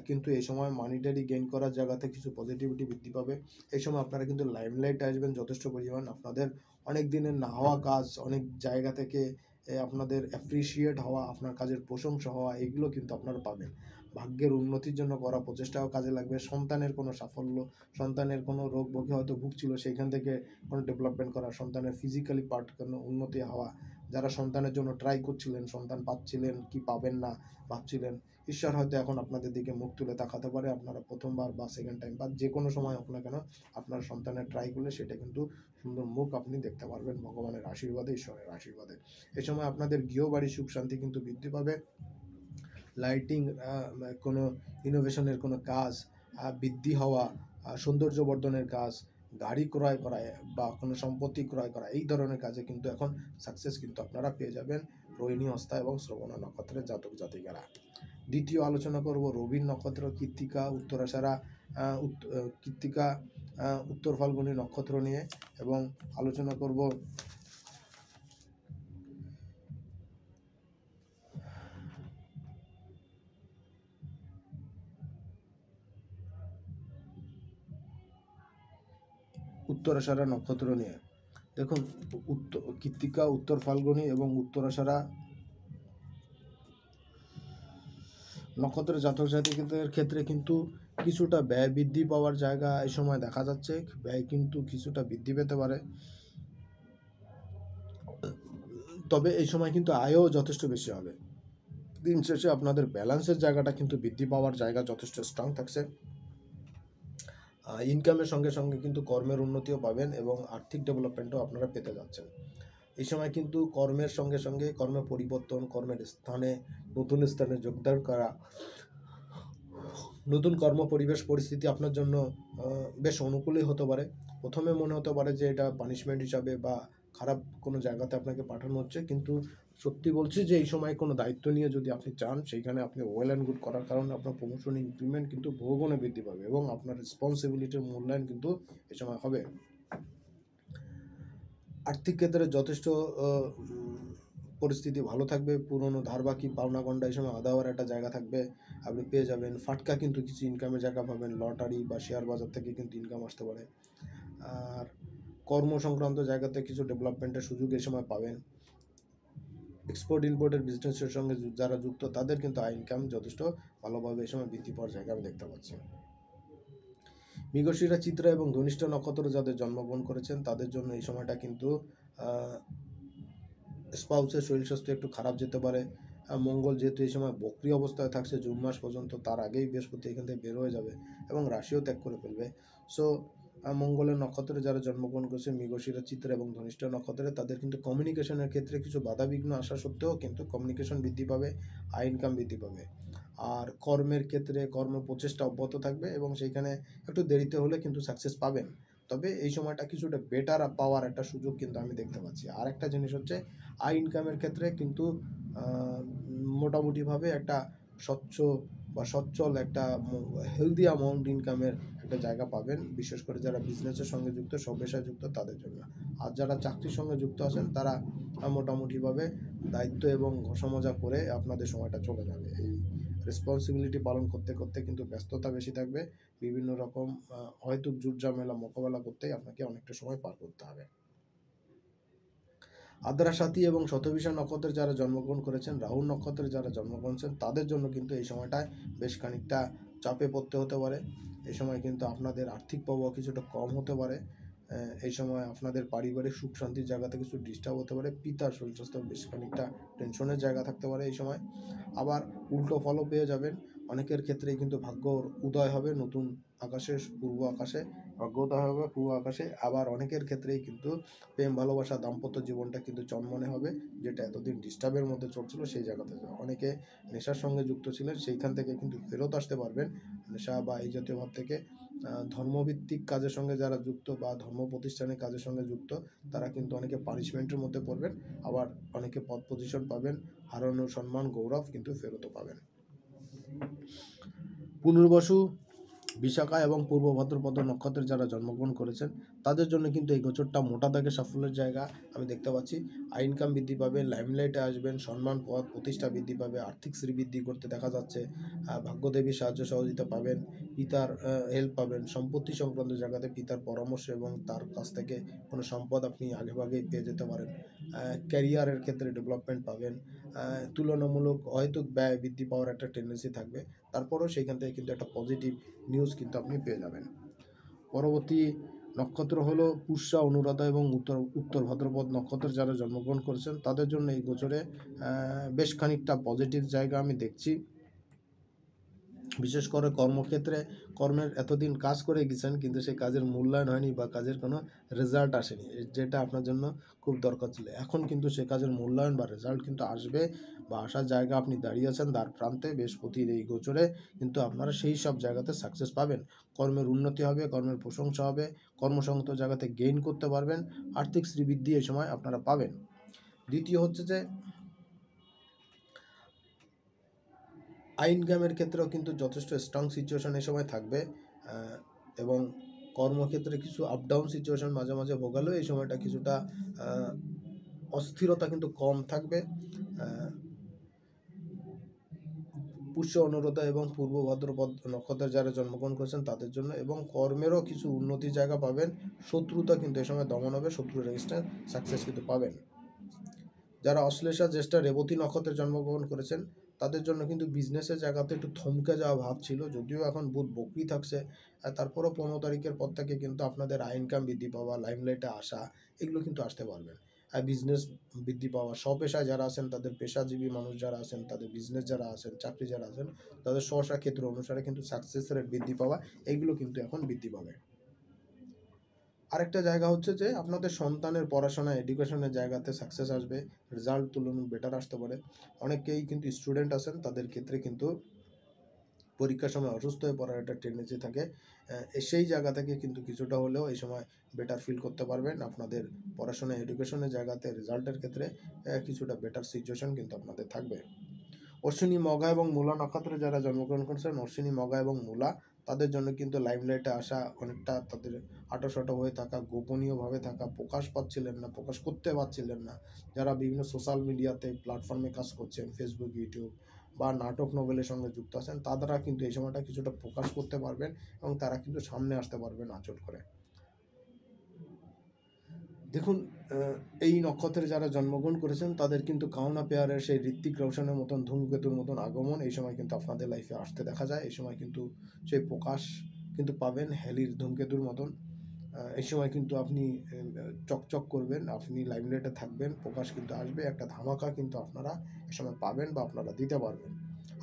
কিন্তু এই সময় মানিটারি গেইন করার জায়গাতে কিছু পজিটিভিটি বৃদ্ধি পাবে। এই সময় আপনারা কিন্তু লাইমলাইট আসবেন যথেষ্ট পরিমাণ, আপনাদের অনেক দিনের না হওয়া কাজ, অনেক জায়গা থেকে আপনাদের অ্যাপ্রিসিয়েট হওয়া, আপনার কাজের প্রশংসা হওয়া, এগুলো কিন্তু আপনারা পাবেন। ভাগ্যের উন্নতির জন্য করা প্রচেষ্টাও কাজে লাগবে। সন্তানের কোনো সাফল্য, সন্তানের কোনো রোগ ভোগে হয়তো ভুগছিল, সেইখান থেকে কোনো ডেভেলপমেন্ট করা, সন্তানের ফিজিক্যালি পার্ট কোনো উন্নতি হওয়া, যারা সন্তানের জন্য ট্রাই করছিলেন, সন্তান পাচ্ছিলেন কি পাবেন না ভাবছিলেন, ঈশ্বর হয়তো এখন আপনাদের দিকে মুখ তুলে তাকাতে পারে। আপনারা প্রথমবার বা সেকেন্ড টাইম বা যে কোনো সময় হোক না কেন, আপনার সন্তানের ট্রাই করলে সেটা কিন্তু সুন্দর মুখ আপনি দেখতে পারবেন ভগবানের আশীর্বাদে, ঈশ্বরের আশীর্বাদে। এই সময় আপনাদের গৃহবাড়ি সুখ শান্তি কিন্তু বৃদ্ধি পাবে। লাইটিং, কোনো ইনোভেশনের কোনো কাজ বৃদ্ধি হওয়া, সৌন্দর্যবর্ধনের কাজ, গাড়ি ক্রয় করা বা কোনো সম্পত্তি ক্রয় করা, এই ধরনের কাজে কিন্তু এখন সাকসেস কিন্তু আপনারা পেয়ে যাবেন রোহিণী, হস্তা এবং শ্রবণা নক্ষত্রের জাতক জাতিকারা। দ্বিতীয় আলোচনা করব রবির নক্ষত্র কৃত্তিকা, উত্তরাষাঢ়া, কৃত্তিকা, উত্তর ফাল্গুনী নক্ষত্র নিয়ে, এবং আলোচনা করব উত্তরাষাঢ়া নক্ষত্র নিয়ে। দেখুন, কৃত্তিকা, উত্তর ফাল্গুনী এবং উত্তরাষাঢ়া নক্ষত্রের জাতক জাতিকাদের ক্ষেত্রে কিন্তু কিছুটা ব্যয় বৃদ্ধি পাওয়ার জায়গা এই সময় দেখা যাচ্ছে। ব্যয় কিন্তু কিছুটা বৃদ্ধি পেতে পারে, তবে এই সময় কিন্তু আয়ও যথেষ্ট বেশি হবে। দিন শেষে আপনাদের ব্যালেন্সের জায়গাটা কিন্তু বৃদ্ধি পাওয়ার জায়গা যথেষ্ট স্ট্রং থাকছে। ইনকামের সঙ্গে সঙ্গে কিন্তু কর্মের উন্নতিও পাবেন এবং আর্থিক ডেভেলপমেন্টও আপনারা পেতে যাচ্ছেন। এই সময় কিন্তু কর্মের সঙ্গে সঙ্গে কর্মের পরিবর্তন, কর্মের স্থানে নতুন স্থানে যোগদান করা, নতুন কর্ম পরিবেশ পরিস্থিতি আপনার জন্য বেশ অনুকূলই হতে পারে। প্রথমে মনে হতে পারে যে এটা পানিশমেন্ট হিসাবে বা খারাপ কোনো জায়গাতে আপনাকে পাঠানো হচ্ছে, কিন্তু সত্যি বলছি যে এই সময় কোনো দায়িত্ব নিয়ে যদি আপনি চান, সেইখানে আপনি ওয়েল অ্যান্ড গুড করার কারণে আপনার প্রমোশন, ইনক্রিমেন্ট কিন্তু বহুগুণে বৃদ্ধি পাবে এবং আপনার রেসপন্সিবিলিটির মূল্যায়ন কিন্তু এই সময় হবে। আর্থিক ক্ষেত্রে যথেষ্ট পরিস্থিতি ভালো থাকবে। পুরনো ধার বাকি পাওনা গন্ডা এই সময় আদা হওয়ার একটা জায়গা থাকবে, আপনি পেয়ে যাবেন। ফাটকা কিন্তু কিছু ইনকামের জায়গা পাবেন, লটারি বা শেয়ার বাজার থেকে কিন্তু ইনকাম আসতে পারে। আর কর্ম সংক্রান্ত জায়গাতে কিছু ডেভেলপমেন্টের সুযোগ এই সময় পাবেন। এক্সপোর্ট ইম্পোর্টের বিজনেসের সঙ্গে যারা যুক্ত, তাদের কিন্তু আয় ইনকাম যথেষ্ট ভালোভাবে এই সময় বৃদ্ধি পাওয়ার জায়গা আমি দেখতে পাচ্ছি। মৃগশিরা, চিত্রা এবং ধনিষ্ঠ নক্ষত্র যাদের জন্মগ্রহণ করেছেন, তাদের জন্য এই সময়টা কিন্তু স্পাউসের শরীর স্বাস্থ্য একটু খারাপ যেতে পারে। মঙ্গল যেহেতু এই সময় বক্রি অবস্থায় থাকছে জুন মাস পর্যন্ত, তার আগেই বৃহস্পতি এখান থেকে বের হয়ে যাবে এবং রাশিও ত্যাগ করে ফেলবে। সো মঙ্গলের নক্ষত্রে যারা জন্মগ্রহণ করেছে, মৃগশিরা, চিত্রা এবং ধনিষ্ঠ নক্ষত্রে, তাদের কিন্তু কমিউনিকেশনের ক্ষেত্রে কিছু বাধাবিঘ্ন আসা সত্ত্বেও কিন্তু কমিউনিকেশন বৃদ্ধি পাবে, আয় ইনকাম বৃদ্ধি পাবে। আর কর্মের ক্ষেত্রে কর্ম প্রচেষ্টা অব্যাহত থাকবে এবং সেইখানে একটু দেরিতে হলে কিন্তু সাকসেস পাবেন। তবে এই সময়টা কিছুটা বেটার পাওয়ার একটা সুযোগ কিন্তু আমি দেখতে পাচ্ছি। আর একটা জিনিস হচ্ছে আয় ইনকামের ক্ষেত্রে কিন্তু মোটামুটিভাবে একটা স্বচ্ছ বা সচ্ছল একটা হেলদি অ্যামাউন্ট ইনকামের একটা জায়গা পাবেন, বিশেষ করে যারা বিজনেসের সঙ্গে যুক্ত, পেশায় যুক্ত তাদের জন্য। আর যারা চাকরির সঙ্গে যুক্ত আছেন তারা মোটামুটিভাবে দায়িত্ব এবং ঘষামজা করে আপনাদের সময়টা চলে যাবে। এই রেসপন্সিবিলিটি পালন করতে করতে কিন্তু ব্যস্ততা বেশি থাকবে, বিভিন্ন রকম হয়তো জুট ঝামেলা মোকাবেলা করতেই আপনাকে অনেকটা সময় পার করতে হবে। আদ্রা সাথী এবং শতভিষা নক্ষত্রের যারা জন্মগ্রহণ করেছেন, রাহু নক্ষত্রের যারা জন্মগ্রহণ করেছেন তাদের জন্য কিন্তু এই সময়টায় বেশ খানিকটা চাপে পড়তে হতে পারে। এই সময় কিন্তু আপনাদের আর্থিক প্রভাব কিছুটা কম হতে পারে। এই সময় আপনাদের পারিবারিক সুখ শান্তির জায়গাতে কিছু ডিস্টার্ব হতে পারে, পিতার শরীর স্বাস্থ্য বেশ খানিকটা টেনশনের জায়গা থাকতে পারে এই সময়। আবার উল্টো ফলও পেয়ে যাবেন, অনেকের ক্ষেত্রেই কিন্তু ভাগ্যর উদয় হবে নতুন আকাশে, পূর্ব আকাশে ভাগ্যোদয় হবে পূর্ব আকাশে। আবার অনেকের ক্ষেত্রেই কিন্তু প্রেম ভালোবাসা দাম্পত্য জীবনটা কিন্তু চনমনে হবে, যেটা এতদিন ডিস্টার্বের মধ্যে চলছিল সেই জায়গাতে। অনেকে নেশার সঙ্গে যুক্ত ছিলেন, সেইখান থেকে কিন্তু ফেরত আসতে পারবেন নেশা বা এই জাতীয় ভাব থেকে। ধর্মভিত্তিক কাজের সঙ্গে যারা যুক্ত বা ধর্ম প্রতিষ্ঠানের কাজের সঙ্গে যুক্ত তারা কিন্তু অনেকে পানিশমেন্টের মধ্যে পড়বেন, আবার অনেকে পদ পজিশন পাবেন, হারানো সম্মান গৌরব কিন্তু ফেরতও পাবেন। পুনর্বসু, বিশাখা এবং পূর্ব ভাদ্রপদ নক্ষত্রের যারা জন্মগ্রহণ করেছেন তাদের জন্য কিন্তু এই গোচরটা মোটা দাগে সাফল্যের জায়গা আমি দেখতে পাচ্ছি। আয় ইনকাম বৃদ্ধি পাবে, লাইমলাইটে আসবেন, সম্মান পদ প্রতিষ্ঠা বৃদ্ধি পাবে, আর্থিক শ্রীবৃদ্ধি করতে দেখা যাচ্ছে, ভাগ্যদেবীর সাহায্য সহযোগিতা পাবেন, পিতার হেল্প পাবেন, সম্পত্তি সংক্রান্ত জায়গাতে পিতার পরামর্শ এবং তার কাছ থেকে কোনো সম্পদ আপনি আগেভাগেই পেয়ে যেতে পারেন। ক্যারিয়ারের ক্ষেত্রে ডেভেলপমেন্ট পাবেন, তুলনামূলক হয়তো ব্যয় বৃদ্ধি পাওয়ার একটা টেন্ডেন্সি থাকবে, তারপরেও সেইখান থেকে কিন্তু একটা পজিটিভ নিউজ কিন্তু আপনি পেয়ে যাবেন। পরবর্তী নক্ষত্র হলো পুষ্যা, অনুরাধা এবং উত্তর ভাদ্রপদ নক্ষত্রের যারা জন্মগ্রহণ করেছেন তাদের জন্য এই গোচরে বেশ খানিকটা পজিটিভ জায়গা আমি দেখছি। বিশেষ করে কর্মক্ষেত্রে কর্মের এতদিন কাজ করে গেছেন কিন্তু সেই কাজের মূল্যায়ন হয়নি বা কাজের কোনো রেজাল্ট আসেনি, যেটা আপনার জন্য খুব দরকার ছিল। এখন কিন্তু সে কাজের মূল্যায়ন বা রেজাল্ট কিন্তু আসবে বা আসার জায়গা আপনি দাঁড়িয়েছেন দ্বার প্রান্তে। বৃহস্পতির এই গোচরে কিন্তু আপনারা সেই সব জায়গাতে সাকসেস পাবেন, কর্মের উন্নতি হবে, কর্মের প্রশংসা হবে, কর্মসংগত জায়গাতে গেইন করতে পারবেন, আর্থিক শ্রীবৃদ্ধি এই সময় আপনারা পাবেন। দ্বিতীয় হচ্ছে যে আই ইনকামের ক্ষেত্রেও কিন্তু যথেষ্ট স্ট্রং সিচুয়েশন এই সময় থাকবে, এবং কর্মক্ষেত্রে কিছু আপ ডাউন সিচুয়েশন মাঝে মাঝে ভোগালেও এই সময়টা কিছুটা অস্থিরতা কিন্তু কম থাকবে। পুষ্য, অনুরাধা এবং পূর্ব ভাদ্রপদ নক্ষত্রের যারা জন্মগ্রহণ করেছেন তাদের জন্য, এবং কর্মেরও কিছু উন্নতির জায়গা পাবেন, শত্রুতা কিন্তু এই সময় দমন হবে, শত্রু রেজিস্ট্যান্স সাকসেস কিন্তু পাবেন। যারা অশ্লেষা, জ্যেষ্ঠা, রেবতী নক্ষত্রে জন্মগ্রহণ করেছেন তাদের জন্য কিন্তু বিজনেসের জায়গাতে একটু থমকে যাওয়া ভাব ছিল, যদিও এখন বুধ বকরি থাকছে, তারপরও 15 তারিখের পর থেকে কিন্তু আপনাদের আয় ইনকাম বৃদ্ধি পাওয়া, লাইমলাইটে আসা এগুলো কিন্তু আসতে পারবেন। আর বিজনেস বৃদ্ধি পাওয়া, স্বপেশায় যারা আছেন তাদের, পেশাজীবী মানুষ যারা আছেন তাদের, বিজনেস যারা আছেন, চাকরি যারা আছেন তাদের স্বশা ক্ষেত্র অনুসারে কিন্তু সাকসেস রেট বৃদ্ধি পাওয়া এইগুলো কিন্তু এখন বৃদ্ধি পাবে। আরেকটা জায়গা হচ্ছে যে আপনাদের সন্তানের পড়াশোনা, এডুকেশনের জায়গাতে সাকসেস আসবে, রেজাল্ট তুলনামূলক বেটার আসতে পারে। অনেকেই কিন্তু স্টুডেন্ট আছেন তাদের ক্ষেত্রে কিন্তু পরীক্ষার সময় অসুস্থ হয়ে পড়ার একটা টেন্ডেন্সি থাকে, সেই জায়গা থেকে কিন্তু কিছুটা হলেও এই সময় বেটার ফিল করতে পারবেন। আপনাদের পড়াশোনা, এডুকেশনের জায়গাতে রেজাল্টের ক্ষেত্রে কিছুটা বেটার সিচুয়েশন কিন্তু আপনাদের থাকবে। অশ্বিনী, মঘা এবং মূলা নক্ষত্রে যারা জন্মগ্রহণ করেছেন, অশ্বিনী, মঘা এবং মূলা তাদের জন্য কিন্তু লাইমলাইটে আসা, অনেকটা তাদের আটোসাটো হয়ে থাকা, গোপনীয়ভাবে থাকা, প্রকাশ পাচ্ছিলেন না, প্রকাশ করতে পারছিলেন না, যারা বিভিন্ন সোশ্যাল মিডিয়াতে প্ল্যাটফর্মে কাজ করছেন, ফেসবুক, ইউটিউব বা নাটক নোবেলের সঙ্গে যুক্ত আছেন, তারা কিন্তু এই সময়টা কিছুটা প্রকাশ করতে পারবেন এবং তারা কিন্তু সামনে আসতে পারবেন আঁচল করে। দেখুন, এই নক্ষত্রে যারা জন্মগ্রহণ করেছেন তাদের কিন্তু কাউনা পেয়ারের সেই ঋত্বিক রোশনের মতন, ধূমকেতুর মতন আগমন এই সময় কিন্তু আপনাদের লাইফে আসতে দেখা যায়। এই সময় কিন্তু সেই প্রকাশ কিন্তু পাবেন হ্যালির ধূমকেতুর মতন। এই সময় কিন্তু আপনি চকচক করবেন, আপনি লাইমলাইটে থাকবেন, প্রকাশ কিন্তু আসবে, একটা ধামাকা কিন্তু আপনারা এই সময় পাবেন বা আপনারা দিতে পারবেন।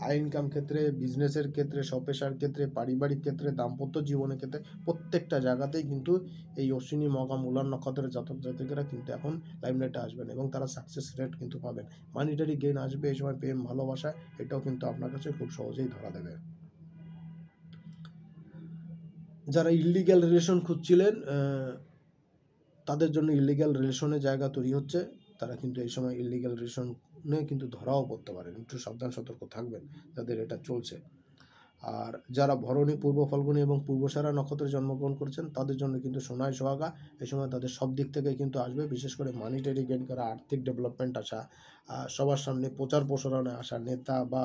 আয় ইনকাম ক্ষেত্রে, বিজনেসের ক্ষেত্রে, স্বপেশার ক্ষেত্রে, পারিবারিক ক্ষেত্রে, দাম্পত্য জীবনের ক্ষেত্রে প্রত্যেকটা জায়গাতেই কিন্তু এই অশ্বিনী, মঘা, মূলার নক্ষত্রের জাতক জাতিকেরা কিন্তু এখন লাইমলাইটে আসবেন এবং তারা সাকসেস রেট কিন্তু পাবেন, মানিটারি গেইন আসবে এই সময়, প্রেম ভালোবাসা এটাও কিন্তু আপনার কাছে খুব সহজেই ধরা দেবে। যারা ইল্লিগ্যাল রিলেশন খুঁজছিলেন তাদের জন্য ইল্লিগ্যাল রিলেশনের জায়গা তৈরি হচ্ছে। তারা কিন্তু এই সময় ইল্লিগ্যাল রিলেশনে কিন্তু ধরাও পড়তে পারেন, একটু সাবধান সতর্ক থাকবেন যাদের এটা চলছে। আর যারা ভরণী, পূর্ব ফাল্গুনী এবং পূর্বসারা নক্ষত্রে জন্মগ্রহণ করেছেন তাদের জন্য কিন্তু সোনায় সোহাগা। এই সময় তাদের সব দিক থেকে কিন্তু আসবে, বিশেষ করে মানিটারি গেইন করা, আর্থিক ডেভেলপমেন্ট আসা, সবার সামনে প্রচার প্রসারণে আসা, নেতা বা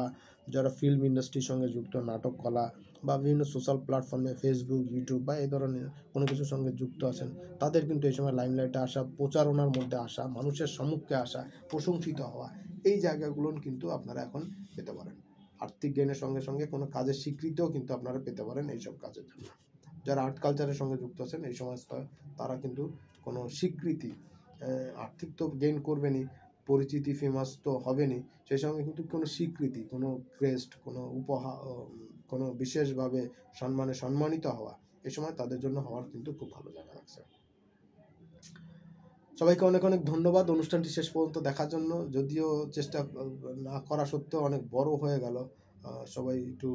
যারা ফিল্ম ইন্ডাস্ট্রির সঙ্গে যুক্ত, নাটক কলা বা বিভিন্ন সোশ্যাল প্ল্যাটফর্মে ফেসবুক, ইউটিউব বা এই ধরনের কোনো কিছুর সঙ্গে যুক্ত আছেন, তাদের কিন্তু এই সময় লাইমলাইটে আসা, প্রচারণার মধ্যে আসা, মানুষের সম্মুখে আসা, প্রশংসিত হওয়া, এই জায়গাগুলো কিন্তু আপনারা এখন পেতে পারেন। আর্থিক জ্ঞানের সঙ্গে সঙ্গে কোনো কাজের স্বীকৃতিও কিন্তু আপনারা পেতে পারেন এইসব কাজের জন্য। যারা আর্ট কালচারের সঙ্গে যুক্ত আছেন এই সময় তারা কিন্তু কোনো স্বীকৃতি, আর্থিক তো গেইন করবেনই, পরিচিতি ফেমাস তো হবেনই, সেই সঙ্গে কিন্তু কোনো স্বীকৃতি, কোনো ক্রেস্ট, কোনো উপহার, কোনো বিশেষভাবে সম্মানিত হওয়া, এই সময় তাদের জন্য হওয়ার কিন্তু খুব ভালো জায়গা রাখছে। সবাইকে অনেক অনেক ধন্যবাদ অনুষ্ঠানটি শেষ পর্যন্ত দেখার জন্য। যদিও চেষ্টা না করা সত্ত্বেও অনেক বড় হয়ে গেল, সবাই একটু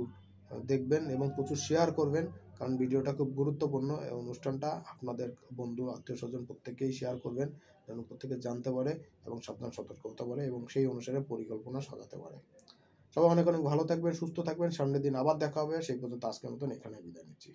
দেখবেন এবং প্রচুর শেয়ার করবেন, কারণ ভিডিওটা খুব গুরুত্বপূর্ণ। এই অনুষ্ঠানটা আপনাদের বন্ধু আত্মীয় স্বজন প্রত্যেকেই শেয়ার করবেন, যেন প্রত্যেকে জানতে পারে এবং সাবধান সতর্ক হতে পারে এবং সেই অনুসারে পরিকল্পনা সাজাতে পারে। সবাই অনেক অনেক ভালো থাকবেন, সুস্থ থাকবেন। সামনের দিন আবার দেখা হবে। সেই পর্যন্ত আজকের মতন এখানে বিদায় নিচ্ছি।